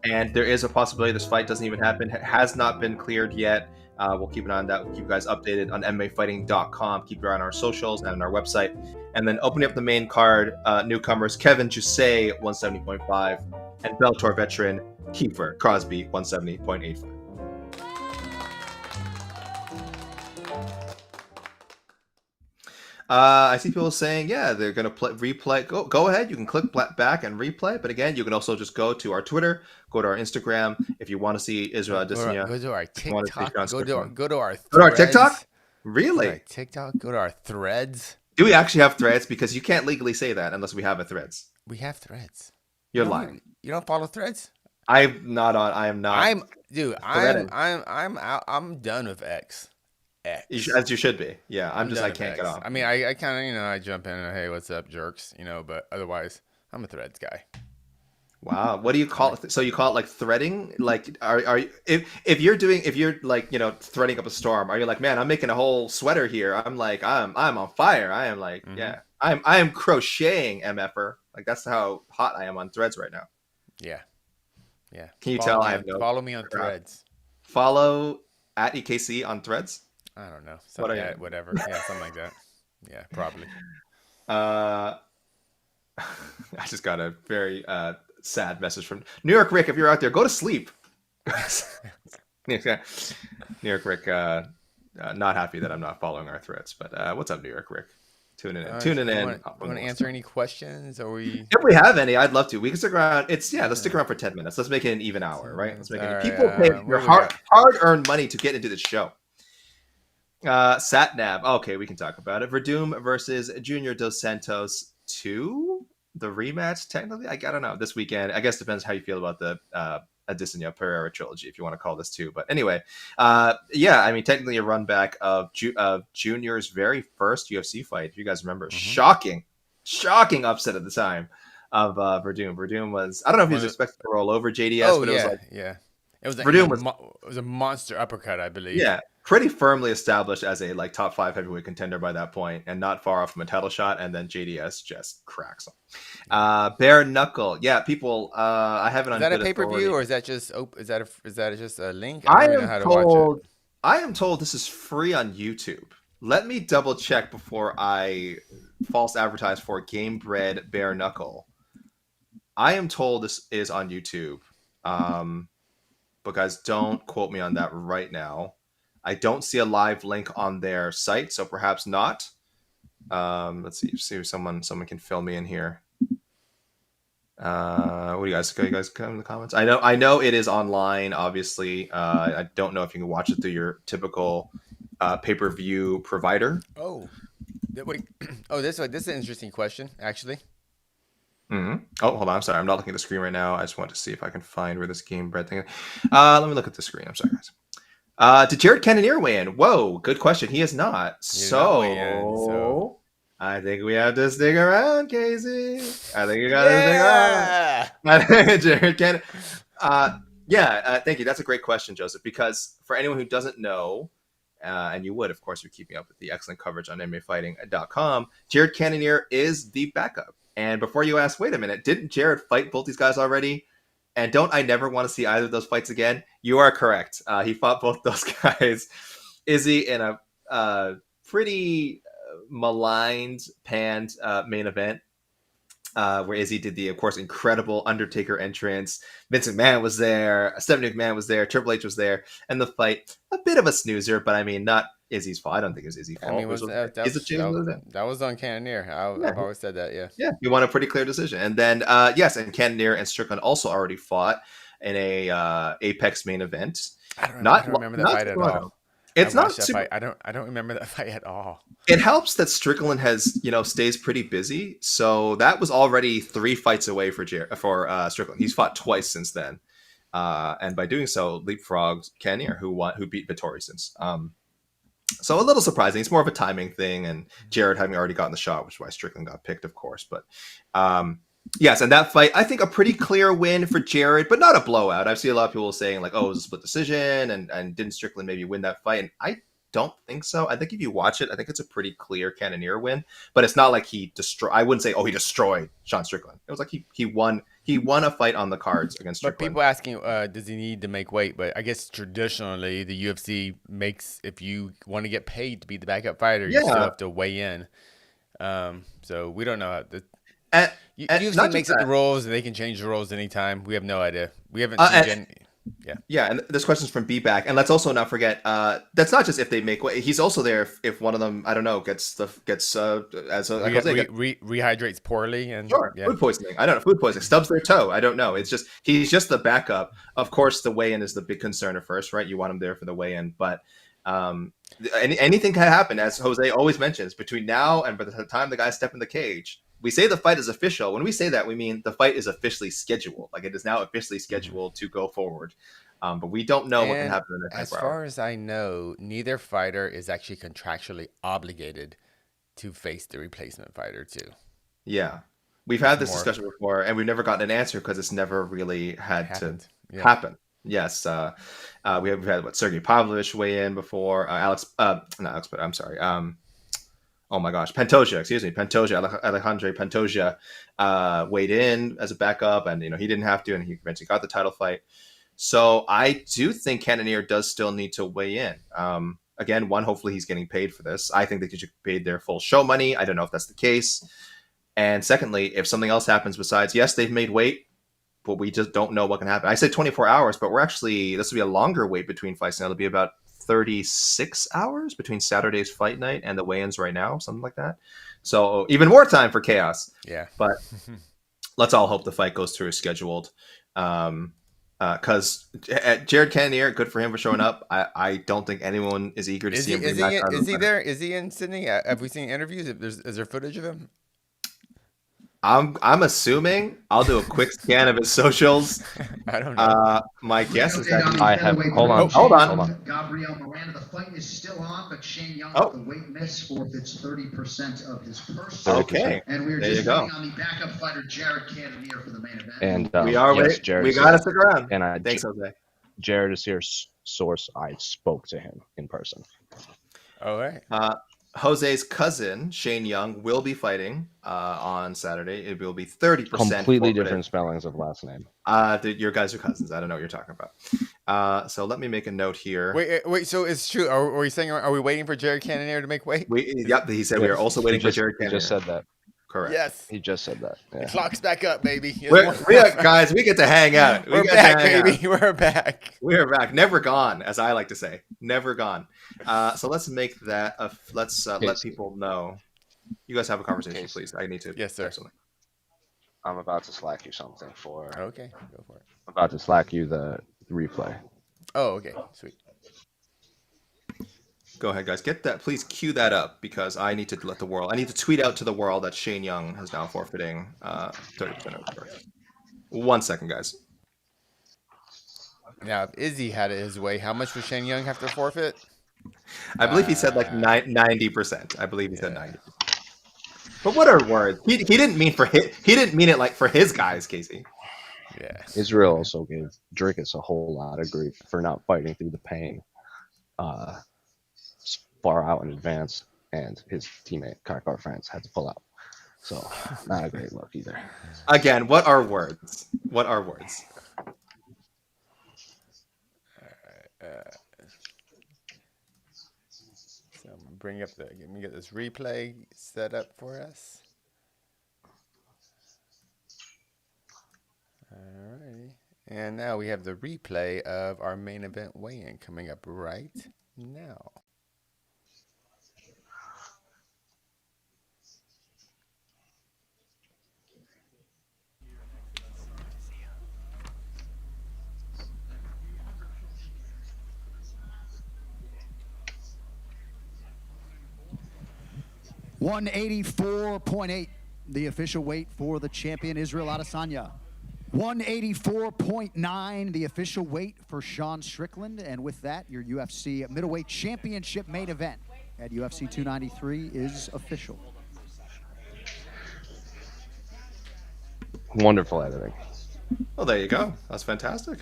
and there is a possibility this fight doesn't even happen. It has not been cleared yet. We'll keep an eye on that. We'll keep you guys updated on MMAfighting.com. Keep your eye on our socials and on our website. And then opening up the main card, newcomers Kevin Jusay, 170.5, and Bellator veteran Kiefer Crosby, 170.85. I see people saying, yeah, they're going to replay. Go ahead. You can click back and replay. But again, you can also just go to our Twitter, go to our Instagram. If you want to see Israel Adesanya. Go to our TikTok. Go to our Go to our TikTok? Really? Go to our TikTok. Go to our threads. Do we actually have threads? Because you can't legally say that unless we have a threads. We have threads. You're lying. You don't follow threads? I am not. I'm done with X. As you should be. Yeah, I can't get off. I mean, I kind of, I jump in and, hey, what's up, jerks? But otherwise, I'm a threads guy. Wow. What do you call it? So you call it like threading? Like, are you, if you're like, threading up a storm, are you like, man, I'm making a whole sweater here. I'm like, I'm on fire. I am like, yeah, I am crocheting MFer. Like, that's how hot I am on threads right now. Yeah. Can you tell I have follow me on threads. Follow at EKC on threads. I don't know. Whatever. Yeah, something like that. Yeah, probably. I just got a very sad message from New York Rick. If you're out there, go to sleep. Yeah. New York Rick, not happy that I'm not following our threads, but what's up, New York Rick? Tuning in. You want to answer any questions? Or we? If we have any, I'd love to. We can stick around. Let's stick around for 10 minutes. Let's make it an even hour, right? Let's make it. People pay their hard-earned money to get into the show. Satnav. Okay, we can talk about it. Verdum versus Junior Dos Santos 2. The rematch, technically, I don't know. This weekend, I guess depends how you feel about the Adesanya Pereira trilogy, if you want to call this too. But anyway, yeah, I mean, technically a run back of Junior's very first UFC fight. If you guys remember, shocking upset at the time of Verdum. Verdum was, I don't know if he was expected to roll over JDS, but it was like, it was Verdum was a monster uppercut, I believe. Yeah, pretty firmly established as a like top 5 heavyweight contender by that point, and not far off from a title shot. And then JDS just cracks him. Bare knuckle, yeah. People, I haven't. Is that a pay-per-view or is that just is that just a link? I am told this is free on YouTube. Let me double check before I false advertise for Game Bread Bare Knuckle. I am told this is on YouTube. But guys, don't quote me on that right now. I don't see a live link on their site, so perhaps not. Let's see if someone can fill me in here. What do you guys come in the comments? I know it is online, obviously. I don't know if you can watch it through your typical pay-per-view provider. This is an interesting question, actually. Mm-hmm. Oh, hold on. I'm sorry. I'm not looking at the screen right now. I just want to see if I can find where this Game Bread thing is. Let me look at the screen. I'm sorry, guys. Did Jared Cannonier weigh in? Whoa, good question. He is not. So I think we have to stick around, Casey. I think you got to stick around. Jared Cannonier. Thank you. That's a great question, Joseph, because for anyone who doesn't know, and you would, of course, be keeping up with the excellent coverage on MMAfighting.com, Jared Cannonier is the backup. And before you ask, wait a minute, didn't Jared fight both these guys already? And don't I never want to see either of those fights again? You are correct. He fought both those guys. Izzy in a pretty maligned, panned main event where Izzy did the, of course, incredible Undertaker entrance. Vince McMahon was there. Stephanie McMahon was there. Triple H was there. And the fight, a bit of a snoozer, but I mean, not Izzy's fault. I don't think it was Izzy's fault. I mean, that was on Cannonier. I've always said that, yeah. Yeah, he won a pretty clear decision. And then, and Cannonier and Strickland also already fought in a Apex main event. I don't remember that fight at all. It's not super... fight. I don't remember that fight at all. It helps that Strickland has, stays pretty busy. So that was already 3 fights away for Strickland. He's fought twice since then. And by doing so, leapfrogged Cannonier, who beat Vittori since. So a little surprising. It's more of a timing thing, and Jared having already gotten the shot, which is why Strickland got picked, of course. But yes, and that fight, I think a pretty clear win for Jared, but not a blowout. I've seen a lot of people saying like, "Oh, it was a split decision," and didn't Strickland maybe win that fight? And I don't think so. I think if you watch it, I think it's a pretty clear Cannonier win. But it's not like he destroyed. I wouldn't say, "Oh, he destroyed Sean Strickland." It was like he won. He won a fight on the cards against Strickland. But people asking, does he need to make weight? But I guess traditionally the UFC makes, if you want to get paid to be the backup fighter, you still have to weigh in. So we don't know. UFC makes it the rules, and they can change the rules anytime. We have no idea. We haven't seen Yeah, and this question's from B-Back. And let's also not forget, that's not just if they make weight. He's also there if one of them, I don't know, rehydrates poorly and food poisoning. I don't know, food poisoning, stubs their toe. I don't know. It's just he's just the backup. Of course, the weigh-in is the big concern at first, right? You want him there for the weigh-in, but anything can happen, as Jose always mentions, between now and by the time the guys step in the cage. We say the fight is official. When we say that, we mean the fight is officially scheduled. Like it is now officially scheduled to go forward. But we don't know what can happen in the next 24 hours. As far as I know, neither fighter is actually contractually obligated to face the replacement fighter too. Yeah. We've had this discussion before, and we've never gotten an answer because it's never really had to happen. Yes. We've had Sergey Pavlovich weigh in before. Oh my gosh, Alejandro Pantoja weighed in as a backup, and he didn't have to, and he eventually got the title fight. So I do think Cannonier does still need to weigh in. Again, hopefully he's getting paid for this. I think they should be paid their full show money. I don't know if that's the case. And secondly, if something else happens besides, yes, they've made weight, but we just don't know what can happen. I said 24 hours, but this will be a longer wait between fights now. It'll be about 36 hours between Saturday's fight night and the weigh-ins right now, something like that. So even more time for chaos. Yeah. But let's all hope the fight goes through as scheduled. Because Jared Cannonier, good for him for showing up. I don't think anyone is eager to see him. Is he there? Is he in Sydney? Have we seen interviews? Is there footage of him? I'm assuming. I'll do a quick scan of his socials. I don't know. My guess is that I have. Hold on. Gabriel, Miranda, the fight is still on, but Shane Young, the weight miss, forfeits 30% of his purse. Okay, and we're just waiting on the backup fighter Jared Cannonier for the main event. And we are waiting. We got to stick around. And thanks, Jose. Jared is here. Source. I spoke to him in person. All right. Jose's cousin, Shane Young, will be fighting on Saturday. It will be 30%. Completely different spellings of last name. Your guys are cousins. I don't know what you're talking about. So let me make a note here. Wait. So it's true. Are we saying? Are we waiting for Jared Cannonier to make weight? Yep. He said we are also waiting for Jared Cannonier. He just said that. Correct. Yes. He just said that. Yeah. The clock's back up, baby. Guys, we get to hang out. We're back, baby. We're back. We're back. Never gone, as I like to say. Never gone. So let's make that. Let's let people know. You guys have a conversation, please. I need to. Yes, sir. Absolutely. I'm about to slack you something for. Okay, go for it. I'm about to slack you the replay. Oh, okay, sweet. Go ahead, guys. Get that. Please cue that up because I need to let the world. I need to tweet out to the world that Shane Young has now forfeiting 30% of his purse. 1 second, guys. Now, if Izzy had it his way, how much would Shane Young have to forfeit? I believe he said like 90%. I believe he said 90%. But what are words? He didn't mean he didn't mean it like for his guys, Casey. Yeah. Israel also gave Jenkins a whole lot of grief for not fighting through the pain far out in advance, and his teammate Kakar France had to pull out. So not a great look either. Again, what are words? What are words? So I'm gonna bring up let me get this replay set up for us. Alrighty. And now we have the replay of our main event weigh-in coming up right now. $184.8, the official weight for the champion Israel Adesanya. 184.9, the official weight for Sean Strickland. And with that, your UFC middleweight championship main event at UFC 293 is official. Wonderful editing. Well, there you go. That's fantastic.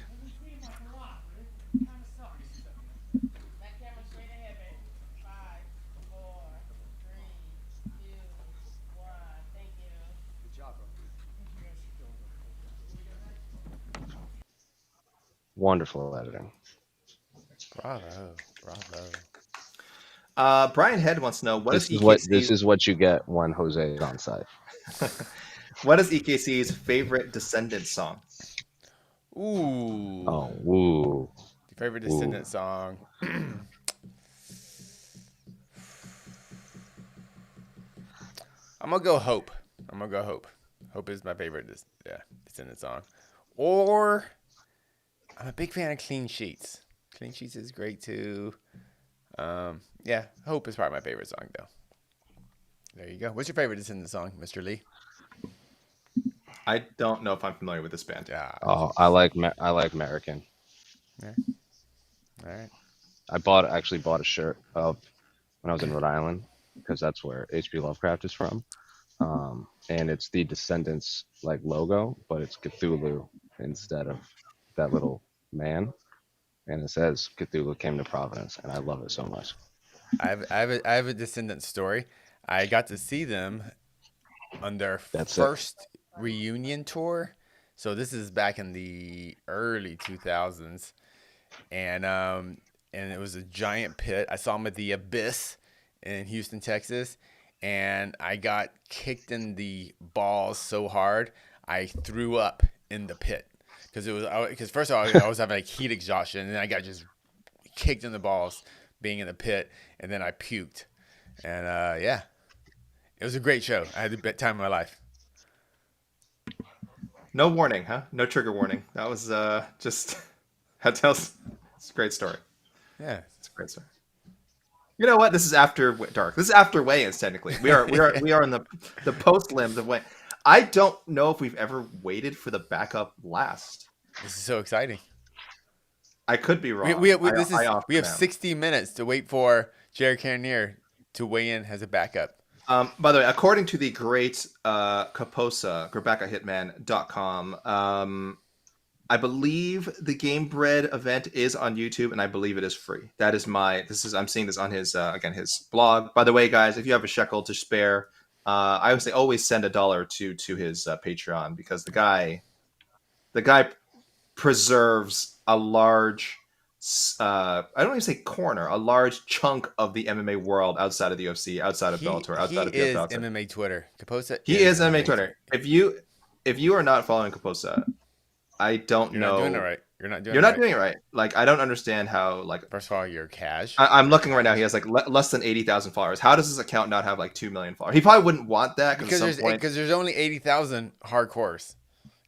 Wonderful editing. Bravo. Brian Head wants to know This is what you get when Jose is on site. What is EKC's favorite Descendant song? Ooh. Oh, woo. Your favorite Descendant song? I'm gonna go Hope. Hope is my favorite Descendant song. Or I'm a big fan of Clean Sheets. Clean Sheets is great too. Hope is probably my favorite song though. There you go. What's your favorite Descendant song, Mr. Lee? I don't know if I'm familiar with this band. Yeah. Oh, I like American. Yeah. All right. I actually bought a shirt of when I was in Rhode Island because that's where H.P. Lovecraft is from. And it's the Descendants like logo, but it's Cthulhu instead of that little man. And it says Cthulhu came to Providence, and I love it so much. I have a Descendant story. I got to see them on their first reunion tour. So this is back in the early 2000s, and it was a giant pit. I saw them at the Abyss in Houston, Texas, and I got kicked in the balls so hard I threw up in the pit. because first of all I was having like heat exhaustion, and then I got just kicked in the balls being in the pit, and then I puked, and yeah, it was a great show. I had the best time of my life. No warning, huh? No trigger warning. That was just that tells. It's a great story. Yeah, It's a great story. You know what? This is after dark. This is after weigh-ins. Technically, we are in the post limbs of weigh. I don't know if we've ever waited for the backup last. this is so exciting. I could be wrong. We have am. 60 minutes to wait for Jared Cannonier to weigh in as a backup. By the way, according to the great Kaposa, GrebeccaHitman.com, I believe the Game Bread event is on YouTube, and I believe it is free. That is I'm seeing this on his his blog. By the way, guys, if you have a shekel to spare, I would say always send $1 to his Patreon, because the guy preserves a large, I don't even say corner, a large chunk of the MMA world outside of the UFC, outside of Bellator, outside of PFL. PFL. MMA Twitter. Kaposa. He is MMA Twitter. If you are not following Kaposa, I don't know. You're not doing it right. You're not doing it right. Like, I don't understand how. Like, first of all, you're cash. I'm looking right now. He has like less than 80,000 followers. How does his account not have like 2 million followers? He probably wouldn't want that because there's only 80,000 hardcores.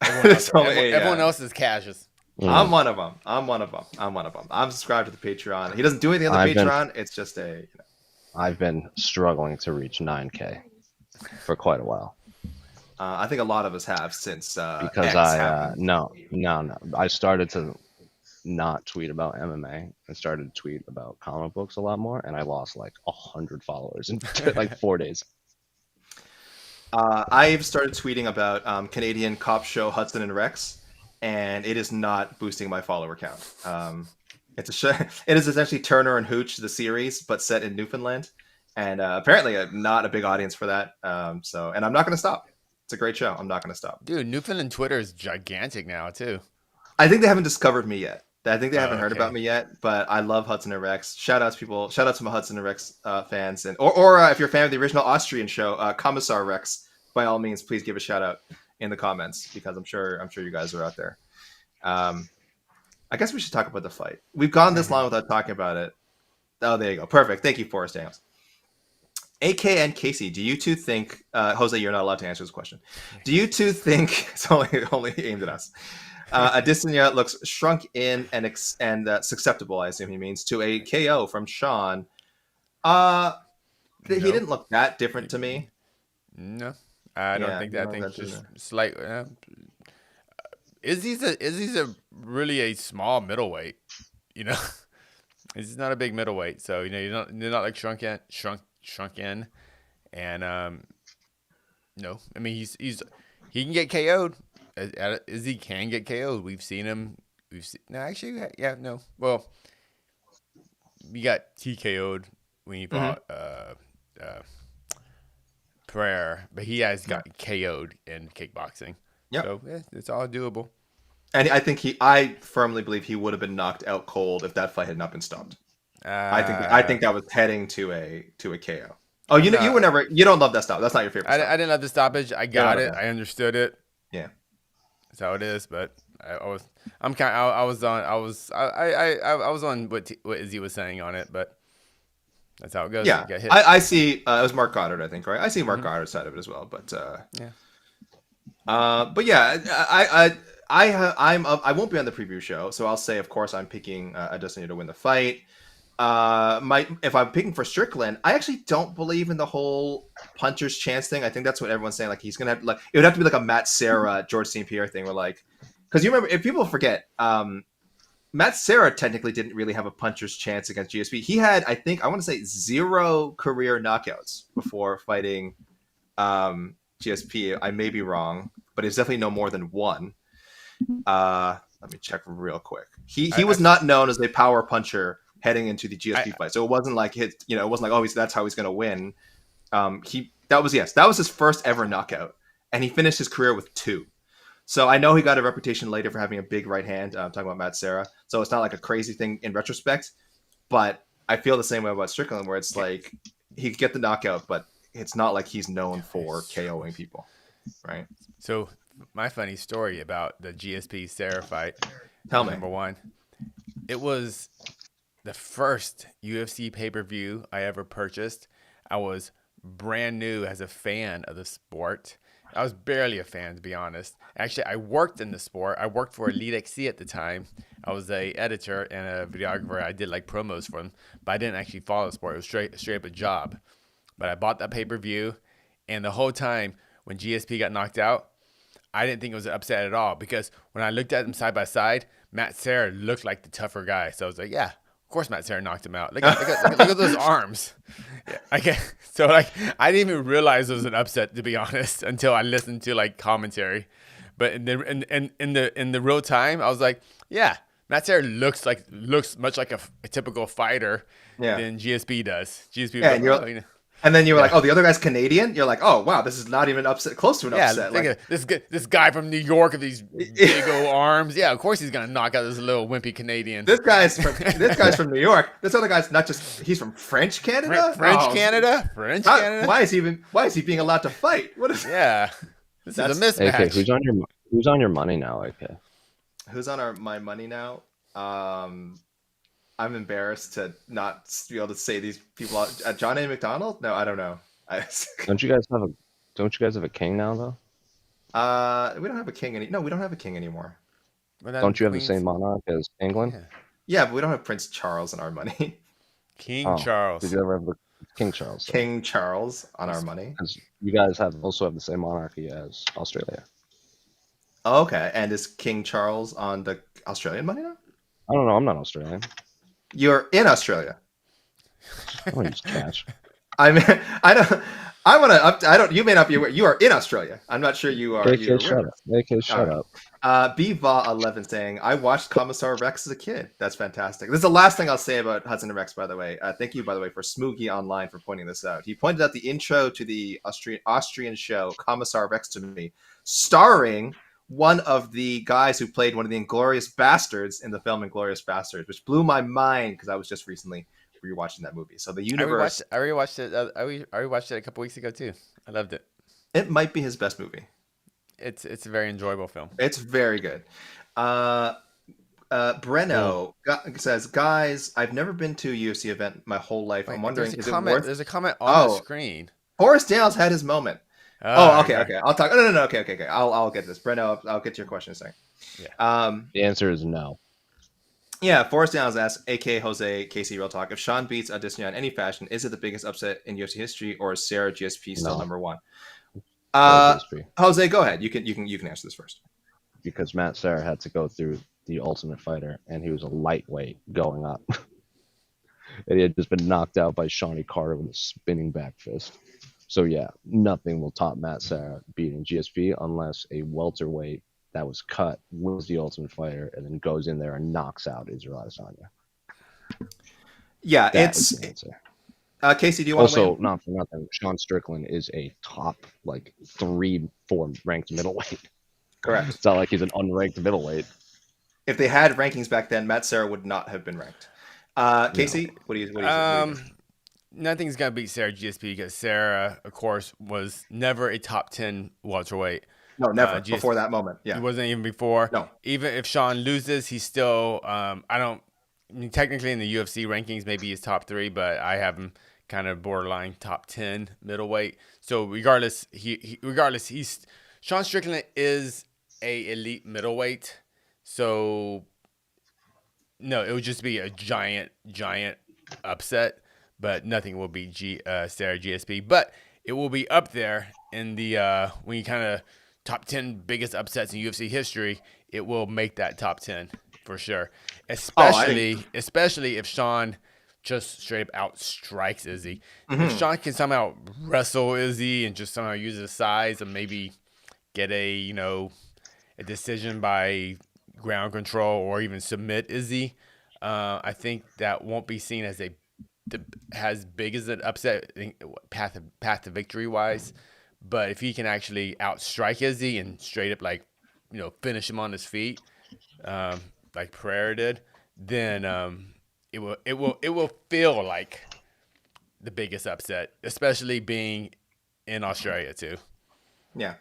Everyone Everyone else is cashes. I'm one of them. I'm subscribed to the Patreon. He doesn't do anything on the Patreon. It's just I've been struggling to reach 9K for quite a while. I think a lot of us have since because no. I started to not tweet about MMA. I started to tweet about comic books a lot more, and I lost like 100 followers in like 4 days. I've started tweeting about Canadian cop show Hudson and Rex, and it is not boosting my follower count. It's a show. It is essentially Turner and Hooch, the series, but set in Newfoundland, and apparently not a big audience for that. And I'm not going to stop. It's a great show. I'm not going to stop. Dude, Newfoundland Twitter is gigantic now too. I think they haven't discovered me yet. I think they haven't heard about me yet, but I love Hudson and Rex. Shout out to my Hudson and Rex fans, and or if you're a fan of the original Austrian show, Commissar Rex, by all means, please give a shout out in the comments, because I'm sure you guys are out there. I guess we should talk about the fight. We've gone this long without talking about it. Oh, there you go. Perfect. Thank you, Forrest Daniels. AK and Casey, do you two think Jose, you're not allowed to answer this question. Do you two think it's only aimed at us? Adesanya looks shrunk in and susceptible, I assume he means, to a KO from Sean. He didn't look that different to me. No, I don't think that. I think just slight. Izzy's a really a small middleweight. You know, he's not a big middleweight, so you're not like shrunk in, and no, I mean he can get KO'd. Izzy can get KO'd. We've seen him. Well, we got TKO'd when he fought Prayer, but he has got KO'd in kickboxing. Yep. So it's all doable. And I firmly believe he would have been knocked out cold if that fight had not been stopped. I think that was heading to a KO. Oh, you don't love that stop. That's not your favorite. I didn't love the stoppage. I got it. I understood it. Yeah, that's how it is. But I was on what Izzy was saying on it, but that's how it goes. Yeah, I see. It was Mark Goddard, I think, right? I see Mark Goddard's side of it as well, but yeah. But yeah, I won't be on the preview show, so I'll say, of course, I'm picking Adesanya to win the fight. If I'm picking for Strickland, I actually don't believe in the whole puncher's chance thing. I think that's what everyone's saying. Like, he's gonna have it would have to be like a Matt Serra, George St. Pierre thing, where because you remember, if people forget, Matt Serra technically didn't really have a puncher's chance against GSP. He had, I think, I want to say 0 career knockouts before fighting GSP. I may be wrong, but it's definitely no more than 1. Let me check real quick. He was not known as a power puncher heading into the GSP fight, so it wasn't like it wasn't like, oh, that's how he's going to win. That was his first ever knockout, and he finished his career with 2. So I know he got a reputation later for having a big right hand. I'm talking about Matt Serra, so it's not like a crazy thing in retrospect. But I feel the same way about Strickland, where it's like he could get the knockout, but it's not like he's known for KOing people, right? So my funny story about the GSP Sarah fight. Tell me. Number one, it was the first UFC pay-per-view I ever purchased. I was brand new as a fan of the sport. I was barely a fan, to be honest. Actually, I worked in the sport. I worked for Elite XC at the time. I was a editor and a videographer. I did like promos for them, but I didn't actually follow the sport. It was straight up a job. But I bought that pay-per-view, and the whole time when GSP got knocked out, I didn't think it was an upset at all, because when I looked at them side by side, Matt Serra looked like the tougher guy. So I was like, yeah, of course Matt Serra knocked him out. Look at those arms. Yeah, so like I didn't even realize it was an upset, to be honest, until I listened to like commentary. But in the real time, I was like, yeah, Matt Serra looks much like a typical fighter than GSP does. GSP, yeah, and then you were like, oh, the other guy's Canadian? You're like, oh, wow, this is not even close to an upset. Like, this guy from New York with these big old arms. Yeah, of course he's going to knock out this little wimpy Canadian. This guy's from New York. This other guy's not just, he's from French Canada? Canada? Why is he being allowed to fight? What is This is a mismatch. AK, who's on your money now, AK? Who's on my money now? I'm embarrassed to not be able to say these people. John A. McDonald? No, I don't know. Don't you guys have a king now though? We don't have a king No, we don't have a king anymore. Don't you have the same monarch as England? Yeah, but we don't have Prince Charles on our money. King Charles. Did you ever have King Charles? King Charles on our money. Because you guys also have the same monarchy as Australia. Oh, okay, and is King Charles on the Australian money now? I don't know. I'm not Australian. You're in Australia. I don't use cash. I mean, I don't. I want to. I don't. You may not be aware. You are in Australia. I'm not sure you are. AK, shut up. AK, shut up. BVA11 saying, I watched Commissar Rex as a kid. That's fantastic. This is the last thing I'll say about Hudson and Rex, by the way. Thank you, by the way, for Smoogie Online for pointing this out. He pointed out the intro to the Austrian show Commissar Rex to me, starring one of the guys who played one of the Inglorious Bastards in the film Inglorious Bastards, which blew my mind because I was just recently rewatching that movie. So the universe. I rewatched it. I rewatched it a couple weeks ago too. I loved it. It might be his best movie. It's a very enjoyable film. It's very good. Breno says, guys, I've never been to a UFC event my whole life. I'm wondering, is it worth? There's a comment on the screen. Horace Dales had his moment. Okay. I'll talk. No. Okay. I'll get this. Breno, I'll get to your question in a second. Yeah. The answer is no. Yeah, Forrest Downs asks, AK Jose Casey Real Talk, if Sean beats Adesanya in any fashion, is it the biggest upset in UFC history, or is Sarah GSP still number one? Jose, go ahead. You can answer this first. Because Matt Serra had to go through the Ultimate Fighter, and he was a lightweight going up. And he had just been knocked out by Shawnee Carter with a spinning back fist. So yeah, nothing will top Matt Serra beating GSP unless a welterweight that was cut wins the Ultimate Fighter and then goes in there and knocks out Israel Adesanya. Yeah, That's the answer. Casey, do you want to also not for nothing? Sean Strickland is a top 3-4 ranked middleweight. Correct. It's not like he's an unranked middleweight. If they had rankings back then, Matt Serra would not have been ranked. Casey, what do you think? Nothing's gonna beat Sarah GSP because Sarah, of course, was never a top 10 welterweight. No, never before that moment. Yeah, he wasn't even before. No, even if Sean loses, he's still. Technically in the UFC rankings, maybe he's top 3, but I have him kind of borderline top 10 middleweight. So regardless, Sean Strickland is a elite middleweight. So no, it would just be a giant upset, but nothing will beat Sarah GSP. But it will be up there in the when you kind of top 10 biggest upsets in UFC history. It will make that top 10 for sure. Especially if Sean just straight up outstrikes Izzy. Mm-hmm. If Sean can somehow wrestle Izzy and just somehow use his size and maybe get a decision by ground control or even submit Izzy, I think that won't be seen as as big as an upset path to victory wise. But if he can actually outstrike Izzy and straight up finish him on his feet, like Pereira did, then it will feel like the biggest upset, especially being in Australia too. Yeah.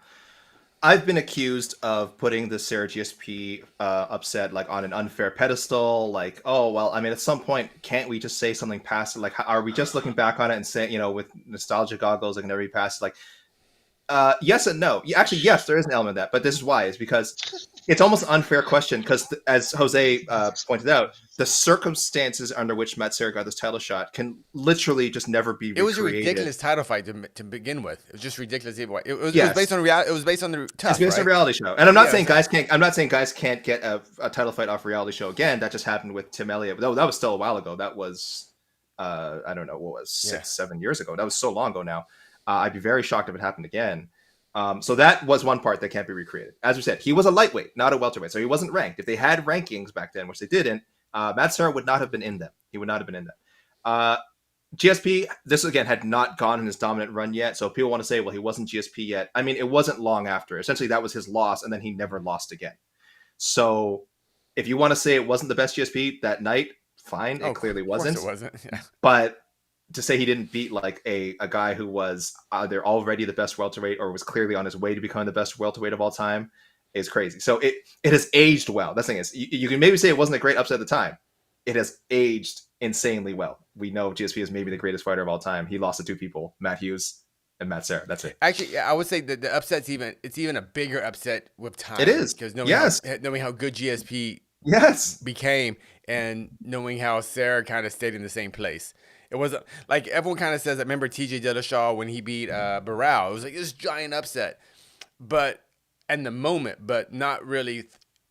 I've been accused of putting the Sarah GSP upset like on an unfair pedestal. Like, oh well, I mean, at some point, can't we just say something past it? Like, are we just looking back on it and saying, with nostalgia goggles, like never be past? Like, yes and no. Actually, yes, there is an element of that, but this is why. Is because it's almost an unfair question because, as Jose pointed out, the circumstances under which Mathetha got this title shot can literally just never be recreated. It was a ridiculous title fight to begin with. It was just ridiculous. It was based on reality. It was based on the tough, It's based on a reality show, and I'm not saying guys can't. I'm not saying guys can't get a title fight off a reality show again. That just happened with Tim Elliott. That was still a while ago. That was I don't know what was 6-7 years ago. That was so long ago now. I'd be very shocked if it happened again. So that was one part that can't be recreated. As we said, he was a lightweight, not a welterweight, so he wasn't ranked. If they had rankings back then, which they didn't, Mathetha would not have been in them. He would not have been in them. GSP, this again had not gone in his dominant run yet, so people want to say, well, he wasn't GSP yet. I mean, it wasn't long after. Essentially, that was his loss, and then he never lost again. So if you want to say it wasn't the best GSP that night, fine. It clearly wasn't. It wasn't. Yeah. But to say he didn't beat like a guy who was either already the best welterweight or was clearly on his way to becoming the best welterweight of all time is crazy. So it has aged well. That's the thing is, you can maybe say it wasn't a great upset at the time. It has aged insanely well. We know GSP is maybe the greatest fighter of all time. He lost to two people, Matt Hughes and Mathetha. That's it. Actually, I would say that the upset's even a bigger upset with time. It is because knowing how good GSP became and knowing how Sarah kind of stayed in the same place. It was like everyone kind of says. I remember TJ Dillashaw when he beat Barral. It was like this giant upset, but in the moment, but not really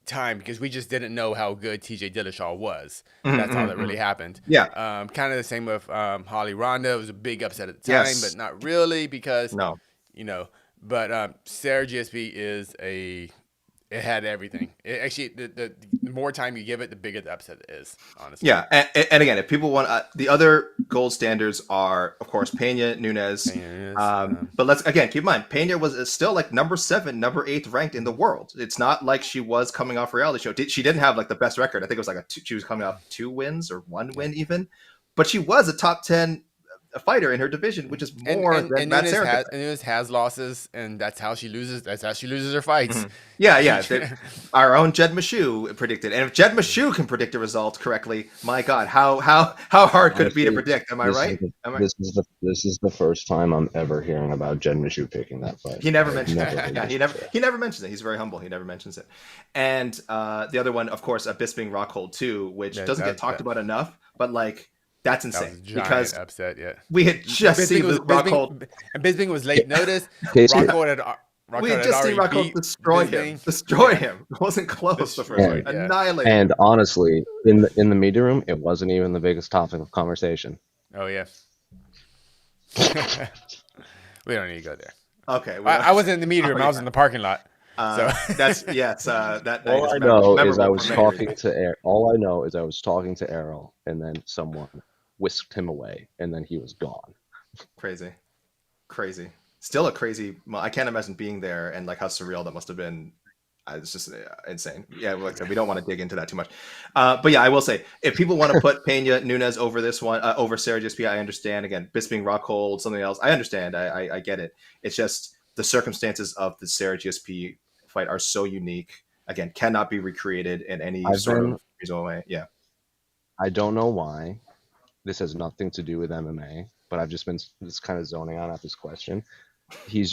time because we just didn't know how good TJ Dillashaw was. That's all that really happened. Yeah. Kind of the same with Holly Ronda. It was a big upset at the time, but not really because But Sarah GSP is it had everything. Actually, the more time you give it, the bigger the upset is, honestly. Yeah, and again, if people want, the other gold standards are, of course, Pena, Nunes. But let's, again, keep in mind, Pena was still like number 7, number 8 ranked in the world. It's not like she was coming off a reality show. She didn't have like the best record. I think it was like she was coming off 2 wins or 1 win even. But she was a top 10 fighter in her division, which is more than Matt Sarah. And Nunes has losses, and that's how she loses. That's how she loses her fights. Yeah. Our own Jed Meshew predicted, and if Jed Meshew can predict a result correctly, my God, how hard could it be to predict? Am I right? This is the first time I'm ever hearing about Jed Meshew picking that fight. He never mentioned it. Yeah, he never mentions it. He's very humble. He never mentions it. And the other one, of course, Bisping Rockhold too, which doesn't get talked about enough, but like. That's insane because upset. Yeah, we had just seen Rockhold, and Bisping was late notice. Rockhold had we had just seen Rockhold destroy him. It wasn't close the first fight. Annihilate. And honestly, in the media room, it wasn't even the biggest topic of conversation. Oh yeah. We don't need to go there. Okay, I wasn't in the media room. I was in the parking lot. So that's that. All I know is I was talking to Errol, and then someone whisked him away, and then he was gone. Crazy. Still a crazy. Well, I can't imagine being there and like how surreal that must have been. It's just insane. Yeah, like I said, we don't want to dig into that too much. But yeah, I will say if people want to put Pena Nunes over this one, over Sarah GSP, I understand. Again, Bisping Rockhold, something else. I understand. I get it. It's just the circumstances of the Sarah GSP fight are so unique. Again, cannot be recreated in any sort of reasonable way. Yeah. I don't know why. This has nothing to do with MMA, but I've just been just kind of zoning out at this question. He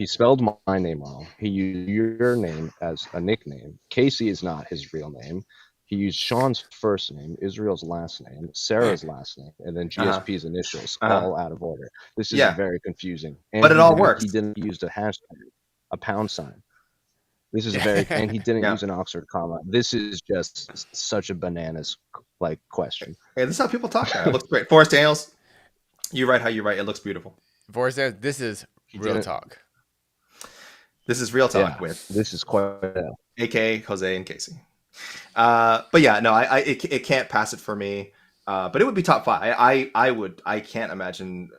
spelled my name wrong. He used your name as a nickname. Casey is not his real name. He used Sean's first name, Israel's last name, Sarah's last name, and then GSP's initials, all out of order. This is very confusing. And but it all works. He didn't use a hashtag, a pound sign. This is and he didn't use an Oxford comma. This is just such a bananas like question. Hey, this is how people talk. It looks great. Forrest Daniels, you write how you write. It looks beautiful. Forrest Daniels, this is real talk. This is real talk with. This is quite AKA Jose and Casey. But yeah, no, it can't pass it for me. But it would be top 5. I can't imagine.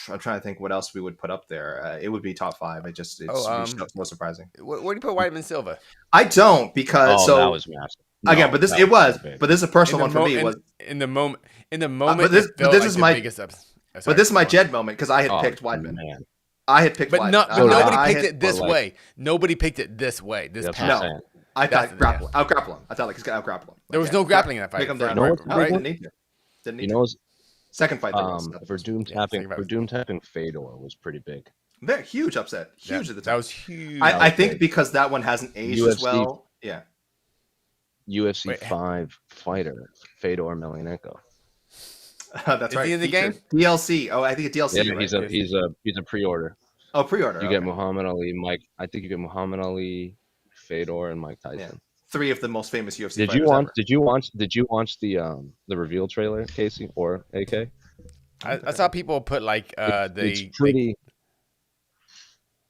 I'm trying to think what else we would put up there. It would be top 5. It's so surprising. Where do you put Weidman Silva? I don't because that was massive. Again, but this is a personal one for me. In the moment. But this is my biggest upset. But this is my Jed moment because I had picked Weidman. Man. I had picked But Weidman. nobody I picked had- it this like- way. Nobody picked it this way. This That's path. what I'm No. saying. I That's- thought grapple. Out grapple him. I thought like he's gonna out grapple him. There was no grappling in that fight. Pick him down. You know what's No, the he big didn't need to. Didn't need You to. know, what's, Second fight there was. for Doom tapping, Fedor was pretty big. Very huge upset. Yeah, Huge at the that time. was huge. I think big. because that one hasn't aged as UFC well. Yeah. UFC Wait. 5 fighter Fedor Emelianenko. That's Is right. he in the Featured. DLC. Oh, I think a DLC. Yeah, right? he's a pre-order. Oh, pre-order. You okay. get Muhammad Ali, Mike. I think you get Muhammad Ali, Fedor, and Mike Tyson. Yeah. 3 of the most famous UFC Did fighters you watch? ever. Did you watch the reveal trailer, Casey or AK? I saw people put like It's pretty.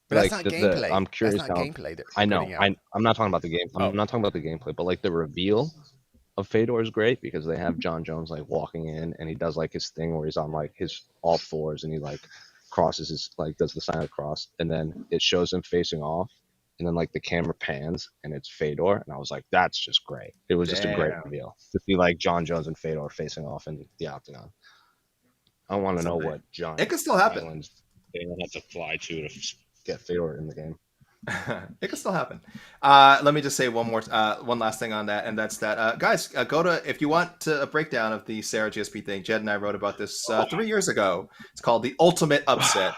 But that's like not gameplay. I'm curious That's not how. gameplay. They're I know. putting out. I'm not talking about the game. I'm Oh. not talking about the gameplay, but like the reveal of Fedor is great because they have John Jones like walking in and he does like his thing where he's on like his all fours and he like crosses his like does the sign of the cross and then it shows him facing off and then like the camera pans and it's Fedor and I was like that's just great. It was just a great Damn. reveal to see like John Jones and Fedor facing off in the octagon. I want to know Someday. what John. It could still happen. Islands they don't have to fly to get Fedor in the game. It could still happen. Let me just say one last thing on that, and that's that, guys, go to if you want a breakdown of the Sarah GSP thing. Jed and I wrote about this 3 years ago. It's called the Ultimate Upset,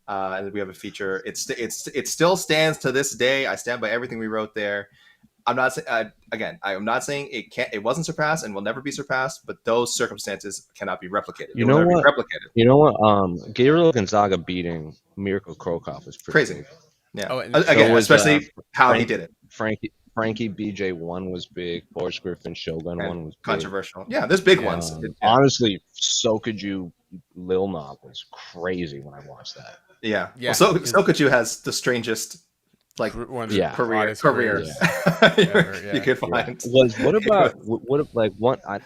and we have a feature. It still stands to this day. I stand by everything we wrote there. I'm not saying I am not saying it wasn't surpassed and will never be surpassed, but those circumstances cannot be replicated. You It will know never what? be replicated. You know what? Gabriel Gonzaga beating Mirko Krokov is pretty Crazy. big. Yeah. Oh, and Again, so was, especially how he Frank- did it. Frankie BJ1 was big. Boris Griffin Shogun And 1 was big. controversial. Yeah, there's big Yeah. ones. Honestly, so could you. Lil Knob was crazy when I watched that. Yeah. Yeah. Well, so Could You has the strangest like one of the Yeah. career oddest career careers you yeah. could find. What about what if like what I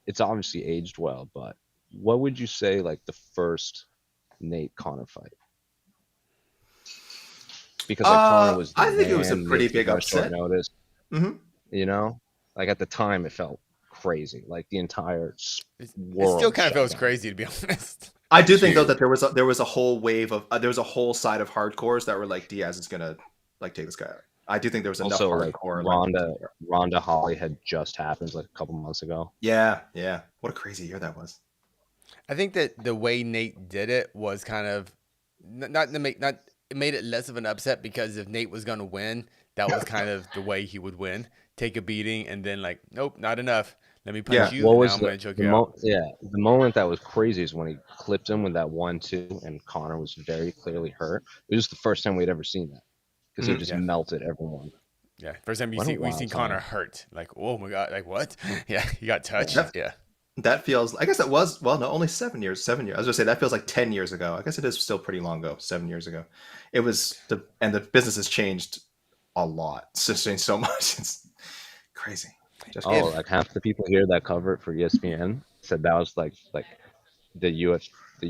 it's obviously aged well, but what would you say like the first Nate Connor fight? Because like Connor was the I think it was a man, pretty missed big by short upset. notice. Mhm. You know, like at the time it felt crazy. Like the entire It world. still kind of shut feels down. crazy to be honest. I do think though that there was a whole wave of there was a whole side of hardcores that were like Diaz is gonna like take this guy out. I do think there was enough Also, like hardcore. Ronda Holly had just happened like a couple months ago. Yeah. What a crazy year that was. I think that the way Nate did it was kind of it made it less of an upset because if Nate was going to win, that was kind of the way he would win. Take a beating and then like, nope, not enough. Let me punch Yeah. you. What And was now I'm the, going to choke the you mo- out. yeah the moment that was crazy is when he clipped him with that 1-2 and Connor was very clearly hurt. It was the first time we'd ever seen that because he just Yeah. melted everyone. Yeah, first time What a we've wild seen time. Connor hurt. Like, oh my god, like what? Yeah, he got touched. That's- Yeah, That feels. I guess that was only 7 years. 7 years. I was gonna say that feels like 10 years ago. I guess it is still pretty long ago. 7 years ago, it was the business has changed a lot. It's just changed so much. It's crazy. Just Oh, like half the people here that cover it for ESPN said that was like the UFC, the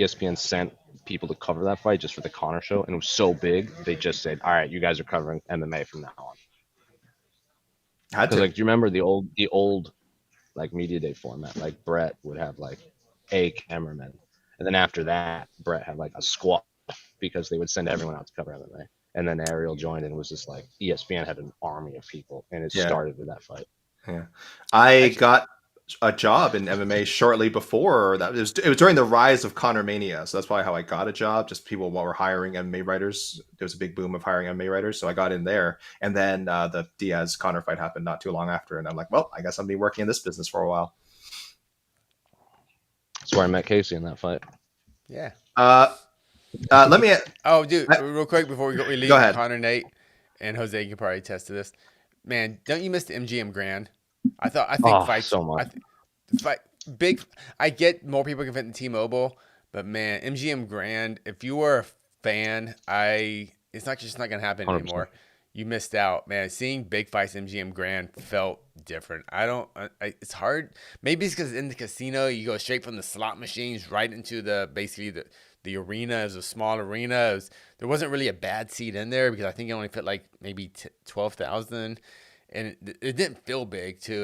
ESPN sent people to cover that fight just for the Connor show, and it was so big they just said, "All right, you guys are covering MMA from now on." had Because to. like, do you remember the old like media day format? Like Brett would have like a cameraman, and then after that, Brett had like a squad because they would send everyone out to cover MMA. And then Ariel joined and was just like ESPN had an army of people, and it Yeah. started with that fight. I got a job in MMA shortly before that. It was during the rise of Conor Mania, so that's probably how I got a job. Just people were hiring MMA writers. There was a big boom of hiring MMA writers, so I got in there. And then the Diaz Conor fight happened not too long after, and I'm like, well, I guess I'll be working in this business for a while. That's where I met Casey in that fight. yeah. Let me. Oh, dude, real quick before we leave, Go ahead. Connor, Nate, and Jose can probably attest to this. Man, don't you miss the MGM Grand? I think fights so much. Big. I get more people can fit in T-Mobile, but man, MGM Grand. If you were a fan, it's not just not gonna happen 100%. anymore. You missed out, man. Seeing big fights MGM Grand felt different. It's hard. Maybe it's because in the casino you go straight from the slot machines right into the arena. Is a small arena. There wasn't really a bad seat in there because I think it only fit like maybe 12,000, and it didn't feel big too.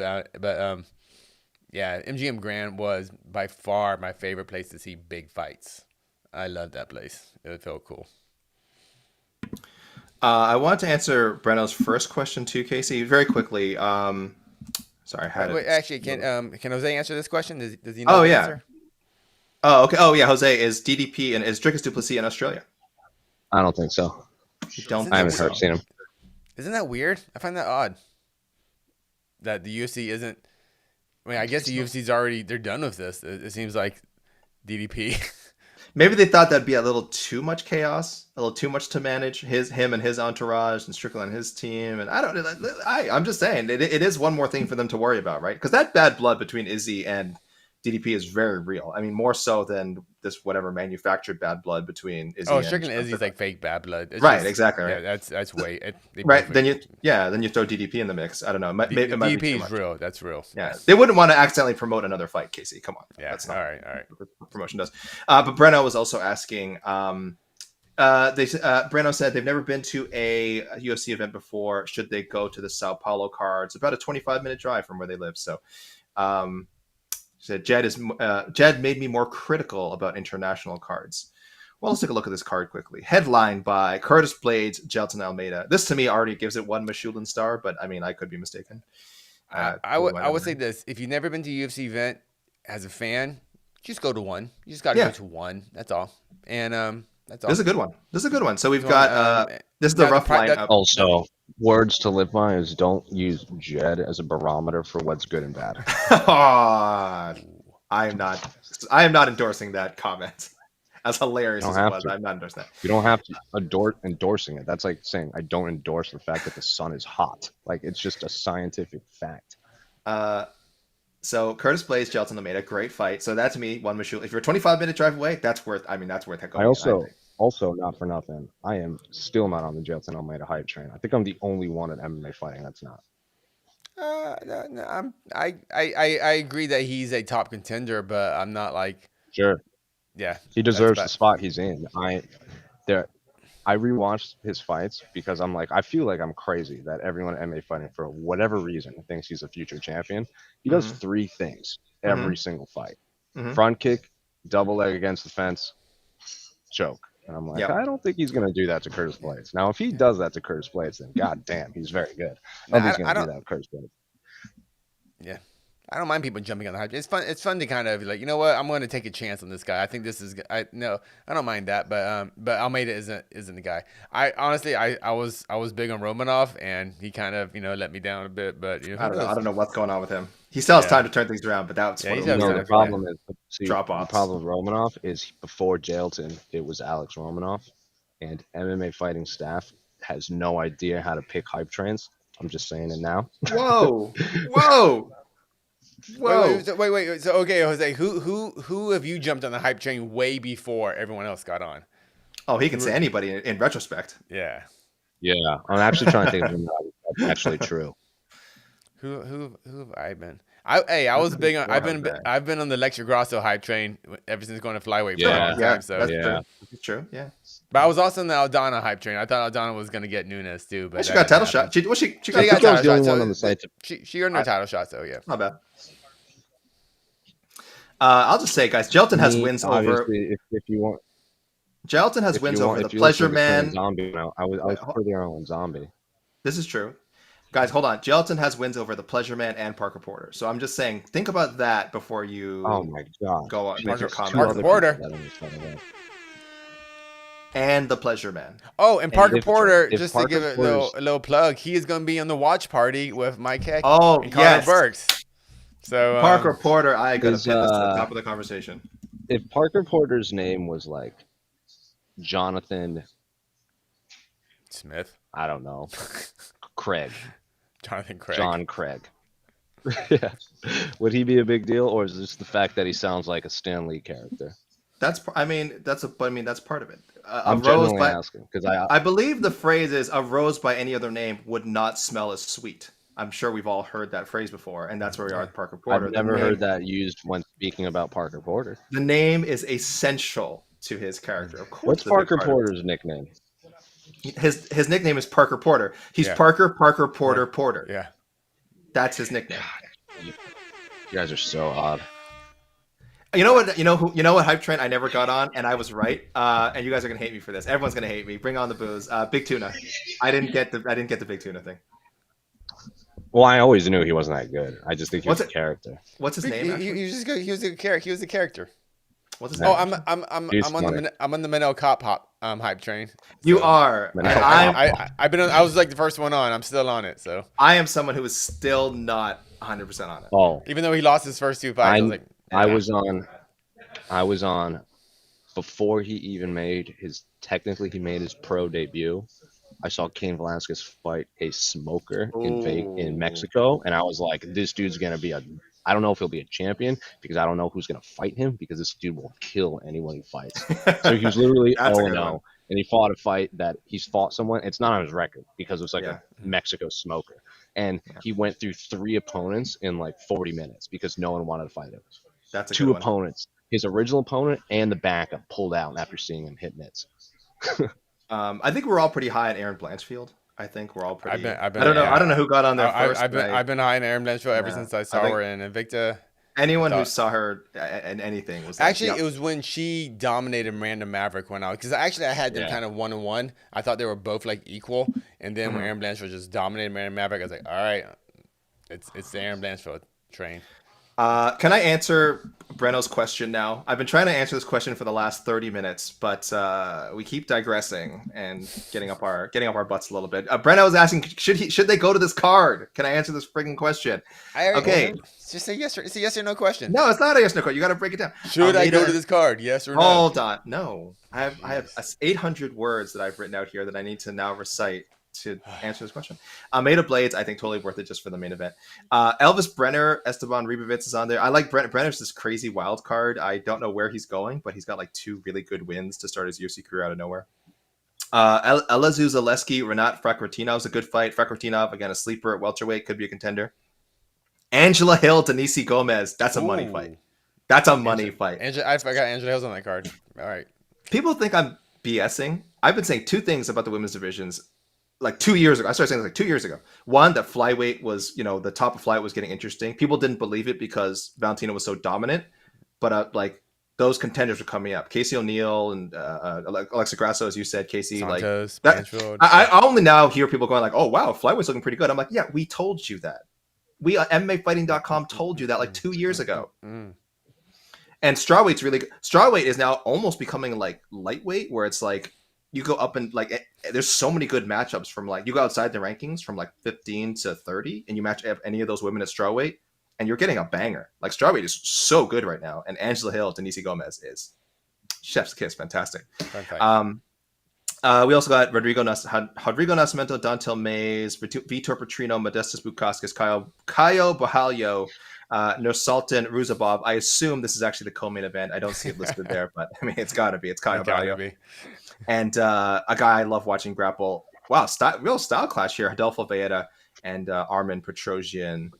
Yeah, MGM Grand was by far my favorite place to see big fights. I love that place. It felt cool. I wanted to answer Breno's first question too, Casey, very quickly. Sorry, I had Wait, it. actually, can Jose answer this question? Does he know Oh the yeah. answer? Oh okay. Oh yeah. Jose, is DDP and is Dricus du Plessis in Australia? I don't think so. You don't. I haven't think so? seen him. Isn't that weird? I find that odd. That the UFC isn't. I mean, I guess the UFC's already. They're done with this. It seems like DDP. Maybe they thought that'd be a little too much chaos, a little too much to manage. Him and his entourage, and Strickland and his team. And I don't. I'm just saying, it is one more thing for them to worry about, right? Because that bad blood between Izzy and DDP is very real. I mean, more so than this whatever manufactured bad blood between Izzy. Oh, Strickland and Izzy's like fake bad blood. It's right, exactly. Right. Yeah, that's way. Right. Then you throw DDP in the mix. I don't know. It might be DDP too is much. real. That's real. Yeah, they wouldn't want to accidentally promote another fight, Casey. Come on. Yeah, that's not all right. what promotion does. But Breno was also asking. Breno said they've never been to a UFC event before. Should they go to the Sao Paulo card? It's about a 25-minute drive from where they live. So, said Jed made me more critical about international cards. Well, let's take a look at this card quickly. Headlined by Curtis Blades, Gelton Almeida. This to me already gives it one Michelin star, but I mean I could be mistaken. I would say this: if you've never been to a UFC event as a fan, just go to one. You just got to go to one. That's all. And that's all. This is a good one. So we've got this is the rough lineup. Also, words to live by is don't use Jed as a barometer for what's good and bad. I am not endorsing that comment. As hilarious as it was, I'm not endorsing that. You don't have to endorsing it. That's like saying I don't endorse the fact that the sun is hot. Like it's just a scientific fact. So Curtis Blades, Gelton Almeida, great fight. So that to me, one Michelin. If you're a 25-minute drive away, that's worth it going. I also not for nothing. I am still not on the Gelton Almeida hype train. I think I'm the only one at MMA fighting that's not. No, I agree that he's a top contender, but I'm not like sure. Yeah, he deserves the spot he's in. I rewatched his fights because I'm like, I feel like I'm crazy that everyone at MMA fighting for whatever reason thinks he's a future champion. He does three things every single fight: front kick, double leg against the fence, choke. And I'm like, I don't think he's gonna do that to Curtis Blades. Now, if he does that to Curtis Blades, then god damn, he's very good. I don't think he's gonna do that with Curtis Blades. Yeah. I don't mind people jumping on the hype. It's fun. It's fun to kind of like, you know what? I'm going to take a chance on this guy. I think this is. I don't mind that. But Almeida isn't the guy. I honestly, I was big on Romanov, and he kind of let me down a bit. But I don't know what's going on with him. He still has time to turn things around, but that's the problem is drop off. The problem with Romanov is before Gelton, it was Alex Romanov, and MMA fighting staff has no idea how to pick hype trains. I'm just saying it now. Whoa. Wait. So okay, Jose, who have you jumped on the hype train way before everyone else got on? Oh, he can say anybody in retrospect. Yeah. I'm actually trying to think of who that's actually true. Who have I been? I was big on. I've been on the Lecture Grosso hype train ever since going to flyweight for a long time. So that's true. Yeah. But I was also on the Aldana hype train. I thought Aldana was gonna get Nunes too, but she got a title shot. She got a title shot. So on the site she earned her title shot. So yeah, not bad. I'll just say, guys, Gelton has wins over. If you want, Gelton has wins over the Pleasure Man. Zombie. I was pretty on Zombie. This is true. Guys, hold on. Gelton has wins over the Pleasure Man and Parker Porter. So I'm just saying, think about that before you oh my God. Go on. Make your comment. Parker Porter. And the Pleasure Man. Oh, and Parker Porter, just to give it a little plug, he is going to be on the watch party with Mike Heck and Conor Burks. So Parker Porter, I got to pin this to the top of the conversation. If Parker Porter's name was like Jonathan Smith, I don't know, Craig. Jonathan Craig. John Craig. Yeah. Would he be a big deal, or is this the fact that he sounds like a Stan Lee character? That's part of it. I'm genuinely asking because I believe the phrase is a rose by any other name would not smell as sweet. I'm sure we've all heard that phrase before, and that's where we are with Parker Porter. I've never heard that used when speaking about Parker Porter. The name is essential to his character. Of course. What's Parker Porter's nickname? His nickname is Parker Porter. He's Parker Porter. Yeah. That's his nickname. You guys are so odd. You know what? You know what hype train I never got on, and I was right. And you guys are gonna hate me for this. Everyone's gonna hate me. Bring on the booze. Big Tuna. I didn't get the Big Tuna thing. Well, I always knew he wasn't that good. I just think he was What's a character. What's his name? He was just good. He was a character. He was a character. What's his name? Oh, I'm on the Manel Cop hype train. You are. I was like the first one on. I'm still on it. So I am someone who is still not 100% on it. Oh, even though he lost his first 2 fights, I was like, I was on before he even made his. Technically, he made his pro debut. I saw Cain Velasquez fight a smoker in Mexico, and I was like, this dude's gonna be I don't know if he'll be a champion because I don't know who's gonna fight him because this dude will kill anyone he fights. So he was literally 0-0, and he fought a fight that he's fought someone. It's not on his record because it was like a Mexico smoker, and he went through 3 opponents in like 40 minutes because no one wanted to fight him. That's 2 opponents. His original opponent and the backup pulled out after seeing him hit mitts. I think we're all pretty high on Aaron Blanchfield. I think we're all pretty. I don't know who got on there first. I've been high on Aaron Blanchfield ever since I saw her in Invicta. Anyone who saw her in anything was actually it was when she dominated Miranda Maverick when because I had them kind of 1-1. I thought they were both like equal, and then when Aaron Blanchfield just dominated Miranda Maverick, I was like, all right, it's the Aaron Blanchfield train. Can I answer Breno's question now? I've been trying to answer this question for the last 30 minutes, but we keep digressing and getting up our butts a little bit. Breno was asking, should they go to this card? Can I answer this friggin' question? Okay. Just say yes it's a yes or no question. No, it's not a yes or no question. You got to break it down. Should I go to this card? Yes or no? Hold on. No. I have 800 words that I've written out here that I need to now recite to answer this question. Almeida Blades, I think totally worth it just for the main event. Elvis Brenner, Esteban Ribovitz is on there. I like Brenner. Brenner's this crazy wild card. I don't know where he's going, but he's got like 2 really good wins to start his UFC career out of nowhere. Elazuz Zaleski, Renat Frakhratinov is a good fight. Frakhratinov, again, a sleeper at welterweight, could be a contender. Angela Hill, Denise Gomez. That's a money fight. That's a money fight. I forgot Angela Hill's on that card. All right. People think I'm BSing. I've been saying 2 things about the women's divisions. Like 2 years ago, I started saying this like 2 years ago. One, that flyweight was, the top of flyweight was getting interesting. People didn't believe it because Valentina was so dominant, but like those contenders were coming up. Casey O'Neill and Alexa Grasso, as you said, Casey. Santos, like that, I only now hear people going like, "Oh wow, flyweight's looking pretty good." I'm like, yeah, we told you that. We MMAfighting.com told you that like 2 years ago. And strawweight's really good. Strawweight is now almost becoming like lightweight, where it's like, you go up and like there's so many good matchups from like you go outside the rankings from like 15 to 30 and you match any of those women at strawweight and you're getting a banger. Like strawweight is so good right now, and Angela Hill, Denise Gomez is chef's kiss, fantastic. We also got Rodrigo Nascimento, Dontel Mays, Vitor Petrino, Modestas Bukauskas, Caio Borralho, Nursultan Ruzabov. I assume this is actually the co-main event. I don't see it listed there, but I mean it's got to be. It's Caio Borralho. And a guy I love watching grapple. Wow, real style clash here. Adolfo Vieira and Armin Petrosian.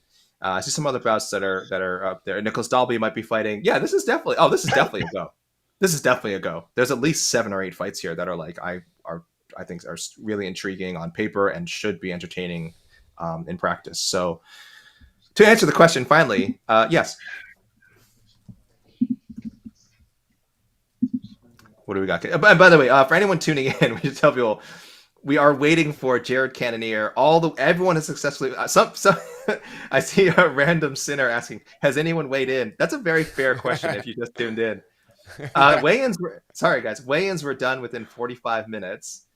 I see some other bouts that are up there. Nicholas Dalby might be fighting. Yeah, this is definitely a go. This is definitely a go. There's at least 7 or 8 fights here that are like I think are really intriguing on paper and should be entertaining in practice. So to answer the question, finally, yes. What do we got? By the way, for anyone tuning in, we should tell people we are waiting for Jared Cannonier. Everyone has successfully. I see a random sinner asking, "Has anyone weighed in?" That's a very fair question if you just tuned in. Weigh-ins were done within 45 minutes.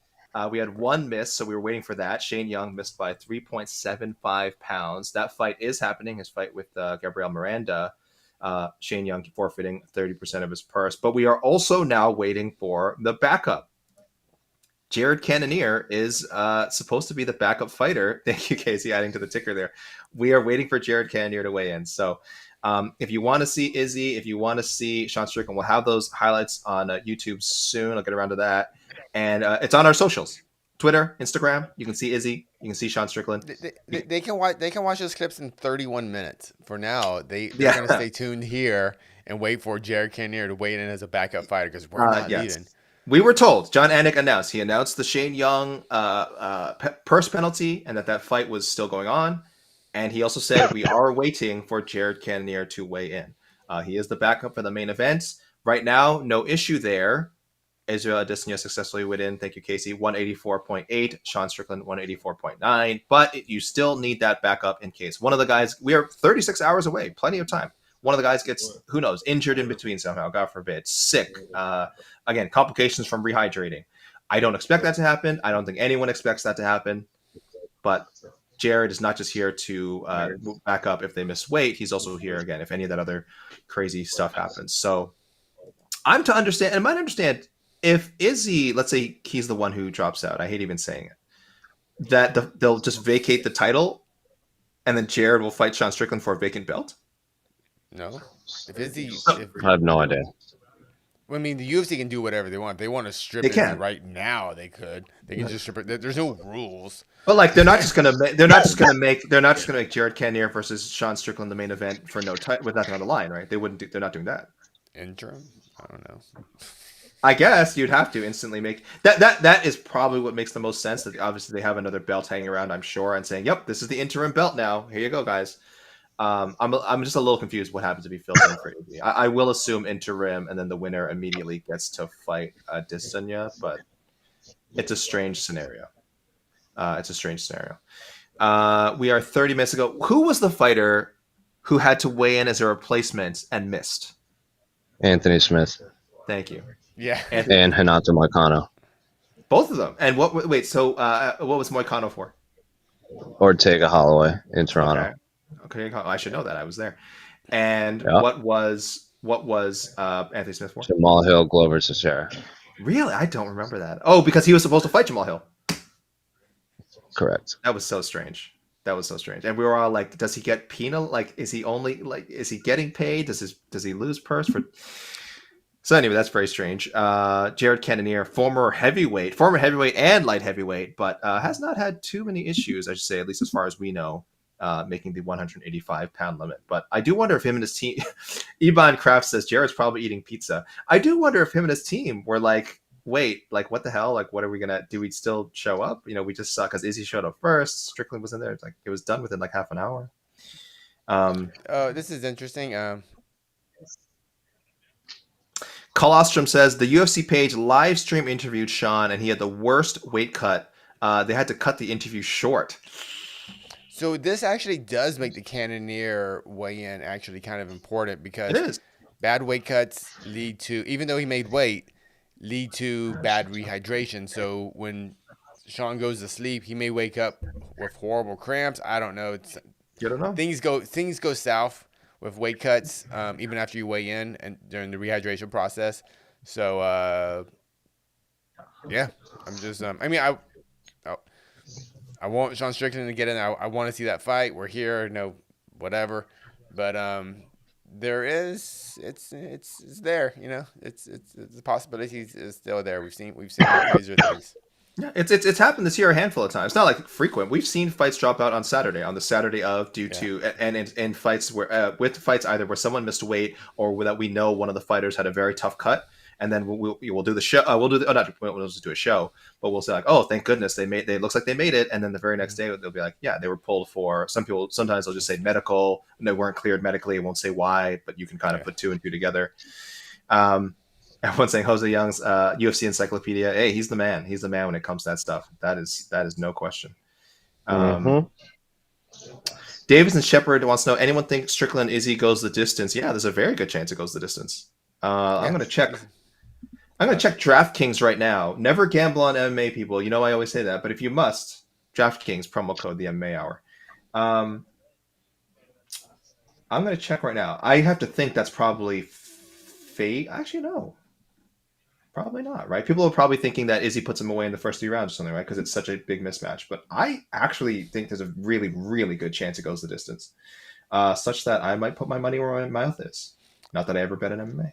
We had 1 miss, so we were waiting for that. Shane Young missed by 3.75 pounds. That fight is happening. His fight with Gabriel Miranda. Shane Young forfeiting 30% of his purse. But we are also now waiting for the backup. Jared Cannonier is supposed to be the backup fighter. Thank you, Casey, adding to the ticker there. We are waiting for Jared Cannonier to weigh in. So if you want to see Izzy, if you want to see Sean Strickland, we'll have those highlights on YouTube soon. I'll get around to that. And it's on our socials. Twitter, Instagram. You can see Izzy. You can see Sean Strickland. They can watch those clips in 31 minutes. For now, they're going to stay tuned here and wait for Jared Cannonier to weigh in as a backup fighter because we're not leaving. We were told. John Anik announced. He announced the Shane Young purse penalty and that fight was still going on. And he also said we are waiting for Jared Cannonier to weigh in. He is the backup for the main event. Right now, no issue there. Israel Adesanya successfully within, thank you, Casey, 184.8. Sean Strickland, 184.9. But you still need that backup in case one of the guys, we are 36 hours away, plenty of time. One of the guys gets, who knows, injured in between somehow, God forbid, sick. Again, complications from rehydrating. I don't expect that to happen. I don't think anyone expects that to happen. But Jared is not just here to back up if they miss weight. He's also here, again, if any of that other crazy stuff happens. So I'm to understand, and might understand, if Izzy, let's say he's the one who drops out, I hate even saying it, that they'll just vacate the title and then Jared will fight Sean Strickland for a vacant belt? No. If Izzy, I have no idea. I mean, the UFC can do whatever they want. If they want to strip They it can. right now, they could. They can just strip it. There's no rules. But like, they're not just gonna make Jared Cannonier versus Sean Strickland the main event for no title with nothing on the line, right? They're not doing that. Interim? I don't know. I guess you'd have to instantly make that is probably what makes the most sense. That obviously they have another belt hanging around, I'm sure, and saying, "Yep, this is the interim belt now. Here you go, guys." I'm just a little confused what happens to be filled in for Izzy. I will assume interim, and then the winner immediately gets to fight Adesanya, but it's a strange scenario. We are 30 minutes ago. Who was the fighter who had to weigh in as a replacement and missed? Anthony Smith Thank you. Yeah. and Renato Moicano. Both of them. And what was Moicano for? Ortega Holloway in Toronto. Okay, I should know that. I was there. And Yeah. what was Anthony Smith for? Jamal Hill, Glover Teixeira. Really? I don't remember that. Oh, because he was supposed to fight Jamal Hill. Correct. That was so strange. And we were all like, does he get penal? Like, is he getting paid? Does he lose purse for? So anyway, that's very strange. Jared Cannonier, former heavyweight and light heavyweight, but has not had too many issues, I should say, at least as far as we know, making the 185-pound limit. But I do wonder if him and his team, Iban Kraft says Jared's probably eating pizza. I do wonder if him and his team were like, wait, like what the hell? Like, what are we gonna do? We still show up? You know, we just saw because Izzy showed up first. Strickland was in there. It's like it was done within like half an hour. This is interesting. Colostrum says the UFC page live stream interviewed Sean, and he had the worst weight cut. They had to cut the interview short. So this actually does make the Cannonier weigh-in actually kind of important because It is. bad weight cuts lead to, even though he made weight, lead to bad rehydration. So when Sean goes to sleep, he may wake up with horrible cramps. I don't know. You don't know. Things go south with weight cuts, even after you weigh in and during the rehydration process. So, yeah, I'm just, I want Sean Strickland to get in. I want to see that fight. We're here, whatever. But it's there, it's the possibility is still there. We've seen crazier things. Yeah, it's happened this year a handful of times. It's not like frequent. We've seen fights drop out on the Saturday of due to and in fights where with fights either where someone missed weight or that we know one of the fighters had a very tough cut, and then we'll do the show. We'll just do a show, but we'll say like, oh, thank goodness they looks like they made it, and then the very next day they'll be like, yeah, they were pulled for. Some people sometimes they'll just say medical, and they weren't cleared medically. It won't say why, but you can kind of put two and two together. Everyone's saying Jose Young's UFC encyclopedia. Hey, he's the man. He's the man when it comes to that stuff. That is no question. Davis and Shepard wants to know, anyone think Strickland Izzy goes the distance? Yeah, there's a very good chance it goes the distance. I'm going to check DraftKings right now. Never gamble on MMA, people. You know I always say that. But if you must, DraftKings, promo code the MMA Hour. I'm going to check right now. I have to think that's probably fate. Actually, no. Probably not, right? People are probably thinking that Izzy puts him away in the first 3 rounds or something, right? Because it's such a big mismatch. But I actually think there's a really, really good chance it goes the distance, such that I might put my money where my mouth is. Not that I ever bet on MMA.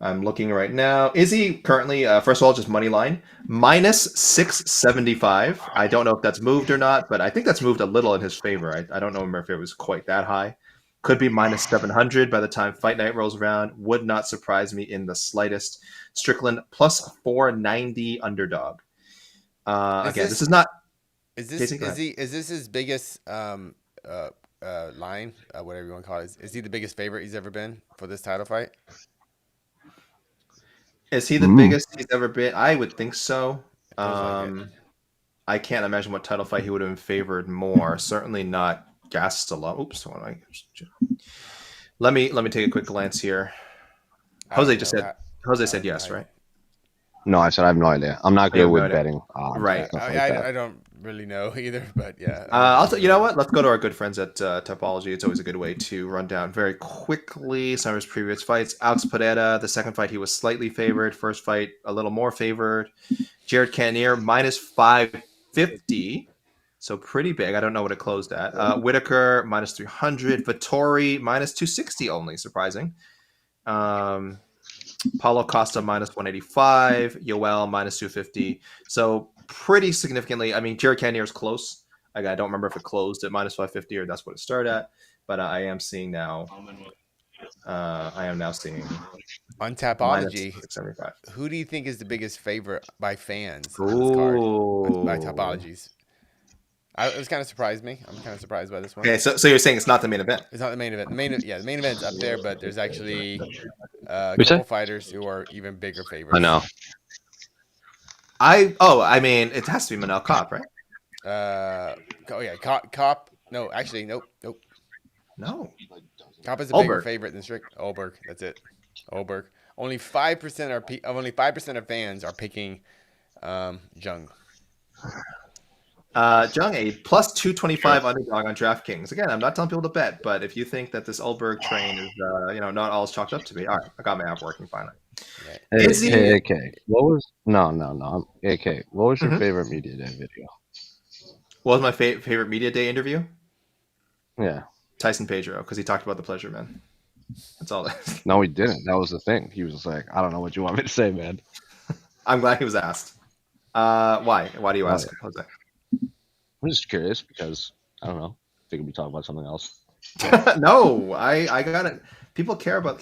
I'm looking right now. Izzy currently, first of all, just money line, minus 675. I don't know if that's moved or not, but I think that's moved a little in his favor. I don't know if it was quite that high. Could be minus 700 by the time fight night rolls around. Would not surprise me in the slightest. Strickland plus 490 underdog. This is not. Is this his biggest line, whatever you want to call it. Is he the biggest favorite he's ever been for this title fight? Is he the biggest he's ever been? I would think so. It feels like it. I can't imagine what title fight he would have been favored more. Certainly not Gastelum. Oops, hold on. Let me take a quick glance here. Jose said yes, right? No, I said I have no idea. I'm not good with betting. Right. I don't really know either, but yeah. You know what? Let's go to our good friends at Topology. It's always a good way to run down very quickly some of his previous fights. Alex Pereira, the second fight he was slightly favored. First fight a little more favored. Jared Cannonier minus 550. So pretty big. I don't know what it closed at. Whitaker minus 300. Vittori minus 260 only. Surprising. Paulo Costa minus 185. Yoel minus 250. So pretty significantly. I mean, Jared Cannonier is close. I don't remember if it closed at minus 550 or that's what it started at. But I am seeing now. I am now seeing on Topology. Who do you think is the biggest favorite by fans on this card? By Topologies. It was kind of surprised me. I'm kind of surprised by this one. Okay, so you're saying it's not the main event? It's not the main event. The main event's up there, but there's actually a couple fighters who are even bigger favorites. I know. I mean, it has to be Manel Kape, right? Kape. No, actually, nope. No. Kape is a bigger favorite than Strickland. Ulberg. That's it. Ulberg. Only 5% of fans are picking Jung. Jung, a plus 225 underdog on DraftKings. Again, I'm not telling people to bet, but if you think that this Ulberg train is, not all it's chalked up to be, all right, I got my app working finally. AK. What was AK? What was your favorite media day video? What was my favorite media day interview? Yeah, Tyson Pedro, because he talked about the pleasure, man. That's all. No, he didn't. That was the thing. He was just like, I don't know what you want me to say, man. I'm glad he was asked. Why? Why do you ask, Jose? I'm just curious because I don't know. I think we talk about something else. No, I got it. People care about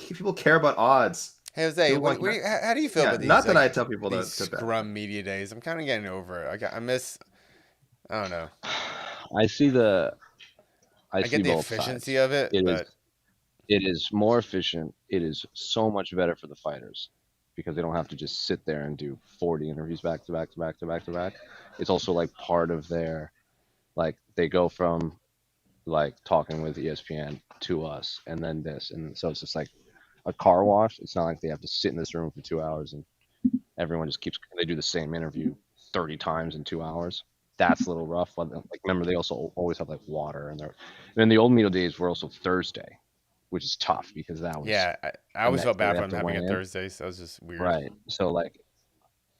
odds. Hey Jose, how do you feel about these? Not that I tell people to scrum media days. I'm kind of getting over it. I don't know. I see I get the efficiency of it. It is more efficient. It is so much better for the fighters because they don't have to just sit there and do 40 interviews back to back to back to back to back. It's also like part of their, like they go from like talking with ESPN to us and then this. And so it's just like a car wash. It's not like they have to sit in this room for 2 hours and everyone just they do the same interview 30 times in 2 hours. That's a little rough. Like remember, they also always have like water and then the old meal days were also Thursday, which is tough because that was I always felt bad for them having it Thursday, so it was just weird. Right. So like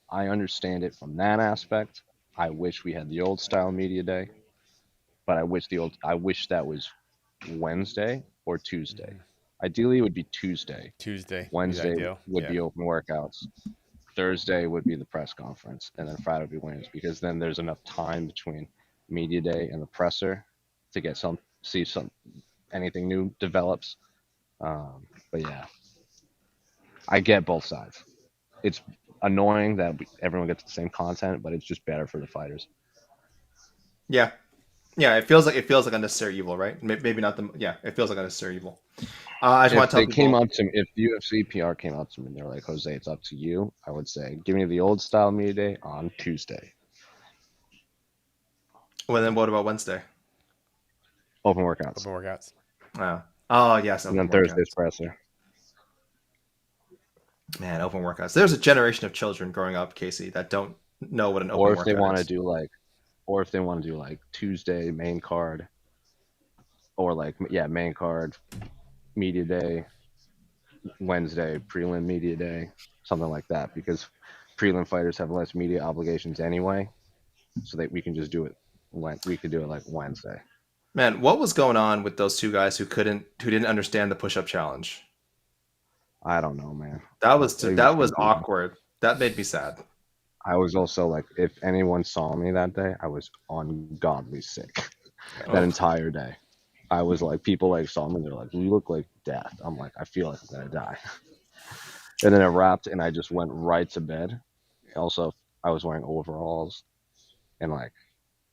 I understand it from that aspect. I wish we had the old style media day, but I wish that was Wednesday or Tuesday. Ideally, it would be Tuesday. Wednesday would be open workouts. Thursday would be the press conference, and then Friday would be winners because then there's enough time between media day and the presser to see anything new develops. But yeah, I get both sides. It's annoying that everyone gets the same content, but it's just better for the fighters. Yeah. It feels like unnecessary evil, right? Maybe not it feels like unnecessary evil. I just want to tell people, if the UFC PR came up to me and they're like, Jose, it's up to you, I would say, give me the old style media day on Tuesday. Well, then what about Wednesday? Open workouts. Oh yes. And then Thursday's presser. Man, open workouts. There's a generation of children growing up, Casey, that don't know what an open workout is. Or if they want to do like Tuesday main card, or main card, media day, Wednesday prelim media day, something like that, because prelim fighters have less media obligations anyway, so that we can just do it. We could do it like Wednesday. Man, what was going on with those two guys who didn't understand the push-up challenge? I don't know, man. That was awkward. That made me sad. I was also like, if anyone saw me that day, I was ungodly sick that entire day. I was like, people like saw me, they're like, you look like death. I'm like, I feel like I'm gonna die. And then it wrapped, and I just went right to bed. Also, I was wearing overalls, and like,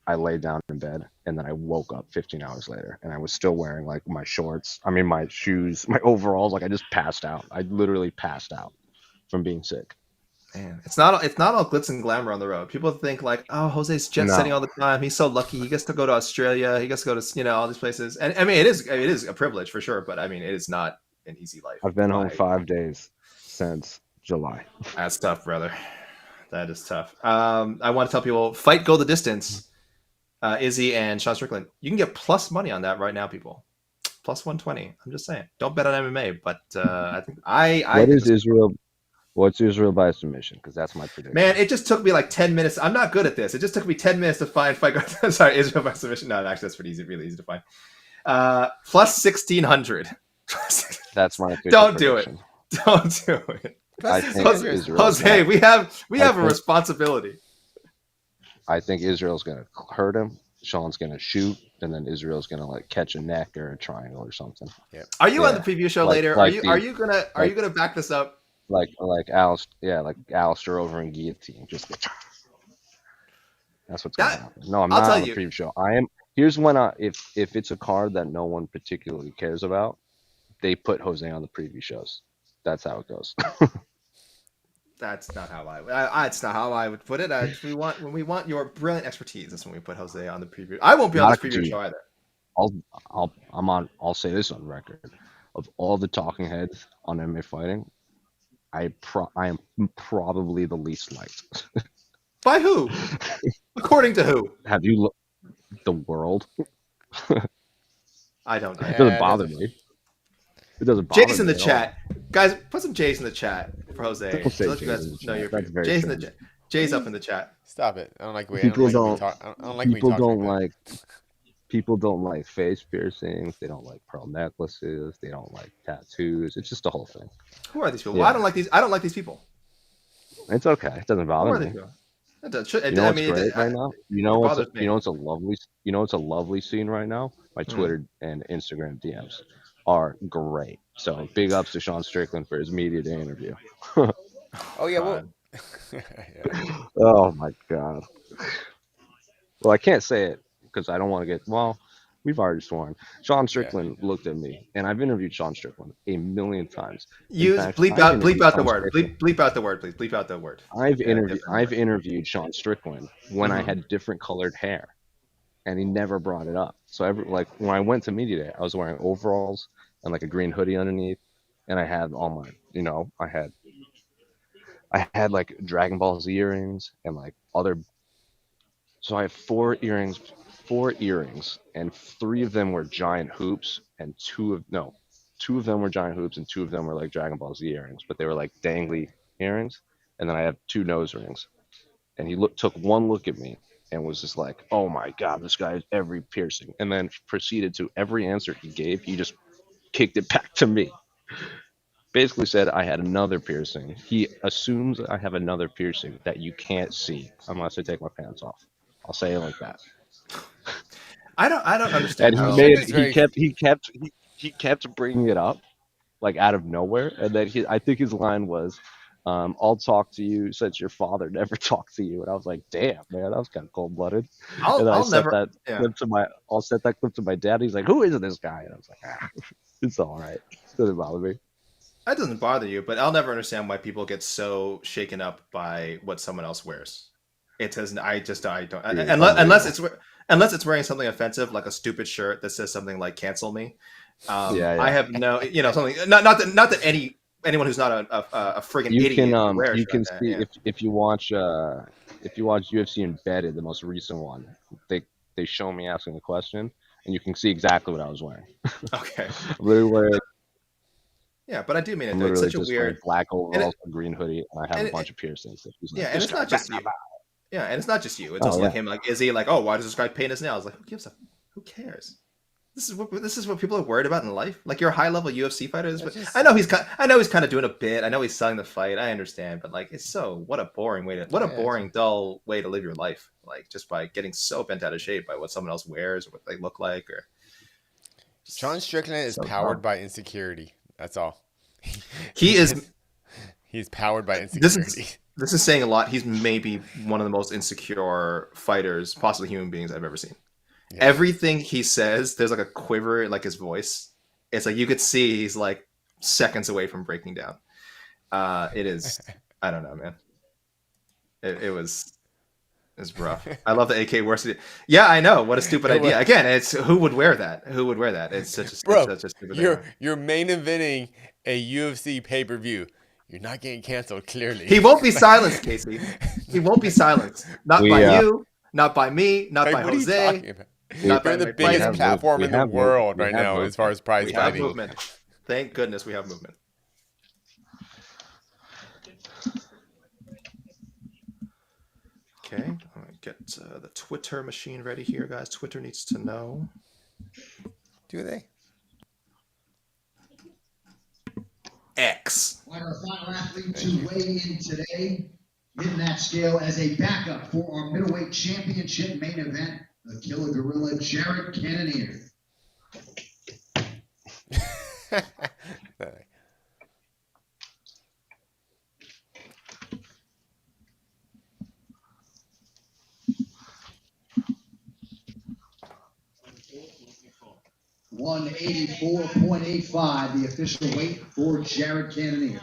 I laid down in bed, and then I woke up 15 hours later, and I was still wearing like my shorts. I mean, my shoes, my overalls. Like I just passed out. I literally passed out from being sick. Man, it's not all glitz and glamour on the road. People think like, oh, Jose's jet setting No. all the time. He's so lucky. He gets to go to Australia. He gets to go to all these places. And I mean, it is a privilege for sure. But I mean, it is not an easy life. I've been home 5 days since July. That's tough, brother. That is tough. I want to tell people, fight go the distance. Izzy and Sean Strickland. You can get plus money on that right now, people. Plus 120. I'm just saying. Don't bet on MMA, but I think What is Israel? What's Israel by submission? Because that's my prediction. Man, it just took me like 10 minutes. I'm not good at this. It just took me 10 minutes to fight. Sorry, Israel by submission. No, actually, that's pretty easy, really easy to find. Plus 1,600. That's my official Don't do it. prediction. Don't do it. I think Israel's Jose, we have a responsibility. I think Israel's gonna hurt him. Sean's gonna shoot, and then Israel's gonna like catch a neck or a triangle or something. Are you on the Yeah. preview show Like- later? like Are you gonna back this up? Like Alistair over in Guillotine. Just that's what's gonna happen. No, I'm I'll not tell on the you. preview show. I am. Here's when if it's a card that no one particularly cares about, they put Jose on the preview shows. That's how it goes. That's not how it's not how I would put it. When we want your brilliant expertise, that's when we put Jose on the preview. I won't be on this preview show either. I'll say this on record. Of all the talking heads on MMA fighting, I am probably the least liked. By who? According to who? Have you looked the world? I don't know. It doesn't bother me. It doesn't bother me. Jay's in the at all. chat. Guys, put some J's in the chat for Jose. Don't say So let you J's guys in the know chat. your That's very Jay's in the true. chat. Jay's up in the chat. Stop it. I don't like the way People I don't don't. like when we talk. I don't like when People you talk don't like like. People don't like face piercings. They don't like pearl necklaces. They don't like tattoos. It's just a whole thing. Who are these people? Yeah. I don't like these people. It's okay. It doesn't Who bother are me. these people? You know what's great right now? You know what's a lovely scene right now? My Twitter and Instagram DMs are great. So big ups to Sean Strickland for his media day interview. that. Oh yeah, well. Yeah. Oh my god. Well, I can't say it because I don't want to get. Well, we've already sworn. Sean Strickland looked at me, and I've interviewed Sean Strickland a million times. Bleep out the word. Bleep out the word, please. Bleep out the word. I've interviewed Sean Strickland when I had different colored hair, and he never brought it up. So when I went to media day, I was wearing overalls and like a green hoodie underneath, and I had all my, I had like Dragon Ball Z earrings and like other. So I have four earrings, and three of them were giant hoops, and two of them were giant hoops, and two of them were like Dragon Ball Z earrings, but they were like dangly earrings. And then I have two nose rings. And he took one look at me and was just like, "Oh my God, this guy has every piercing." And then proceeded to every answer he gave, he just kicked it back to me. Basically said I had another piercing. He assumes I have another piercing that you can't see unless I take my pants off. I'll say it like that. I don't understand. And he kept bringing it up, like out of nowhere. And then I think his line was, "I'll talk to you since your father never talked to you." And I was like, "Damn, man, that was kind of cold blooded." And I sent that clip to my dad. He's like, "Who is this guy?" And I was like, "It's all right. It doesn't bother me." That doesn't bother you, but I'll never understand why people get so shaken up by what someone else wears. It doesn't. I don't. Unless it's wearing something offensive, like a stupid shirt that says something like "cancel me." I have no, something. Not that anyone who's not a friggin' idiot wears. You can see if you watch UFC Embedded, the most recent one, they show me asking a question, and you can see exactly what I was wearing. Okay. Literally wearing. Yeah, but I do mean it. Literally It's such a just weird black overalls, and green hoodie, and I have a bunch of piercings. Yeah, and it's not just you. Yeah, and it's not just you. It's also like him. Like, is he like, oh, why does this guy paint his nails? Like, who cares? This is what people are worried about in life. Like, you're a high level UFC fighter. I know he's kind of doing a bit. I know he's selling the fight. I understand, but like, what a boring dull way to live your life. Like, just by getting so bent out of shape by what someone else wears or what they look like. Or Sean Strickland is powered by insecurity. That's all. He's powered by insecurity. this is saying a lot. He's maybe one of the most insecure fighters, possibly human beings I've ever seen. Yeah. Everything he says, there's like a quiver in like his voice. It's like you could see he's like seconds away from breaking down. It is, I don't know, man. It was rough. I love the AK worst. Yeah, I know. What a stupid idea. Again, it's who would wear that? Who would wear that? It's such a stupid idea. You're main eventing a UFC pay-per-view. You're not getting canceled, clearly. He won't be silenced, Casey. He won't be silenced. Not by you, not by me, not by Jose. We're the biggest platform in the world right now as far as prize fighting. Movement. Thank goodness we have movement. Okay, I'm gonna get the Twitter machine ready here, guys. Twitter needs to know. Do they? X. Our final athlete to weigh in today, hitting that scale as a backup for our middleweight championship main event, the Killer Gorilla Jared Cannonier. 184.85, the official weight for Jared Cannonier.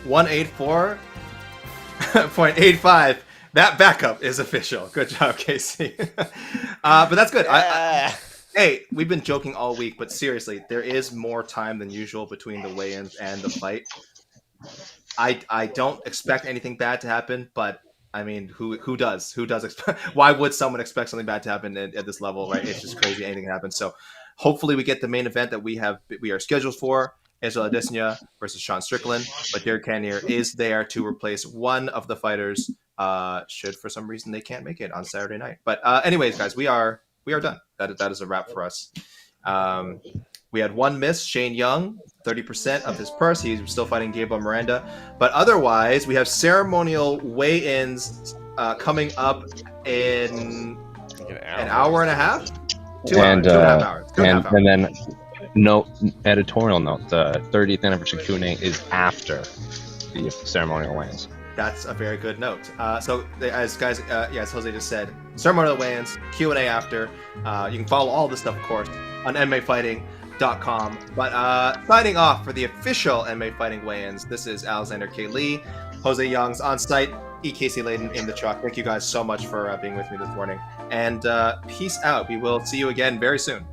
184.85. That backup is official. Good job, Casey. But that's good. Hey, we've been joking all week, but seriously, there is more time than usual between the weigh-ins and the fight. I don't expect anything bad to happen, but I mean, who does? Who does expect? Why would someone expect something bad to happen at this level, right? It's just crazy. Anything can happen. So hopefully we get the main event that we are scheduled for. Israel Adesanya versus Sean Strickland, but Jared Cannonier is there to replace one of the fighters. Should for some reason they can't make it on Saturday night. But anyways, guys, we are done. That is a wrap for us. We had one miss, Shane Jung, 30% of his purse. He's still fighting Gabriel Miranda. But otherwise, we have ceremonial weigh-ins coming up in an hour and a half. 2.5 hours. And then no editorial note. The 30th anniversary Q&A is after the ceremonial weigh-ins. That's a very good note. So as Jose just said, ceremonial weigh-ins, Q&A after. You can follow all this stuff, of course, on MMAfighting.com. But signing off for the official MMA Fighting weigh-ins, this is Alexander K. Lee, Jose Young's on site, EKC Layden in the truck. Thank you guys so much for being with me this morning. And peace out. We will see you again very soon.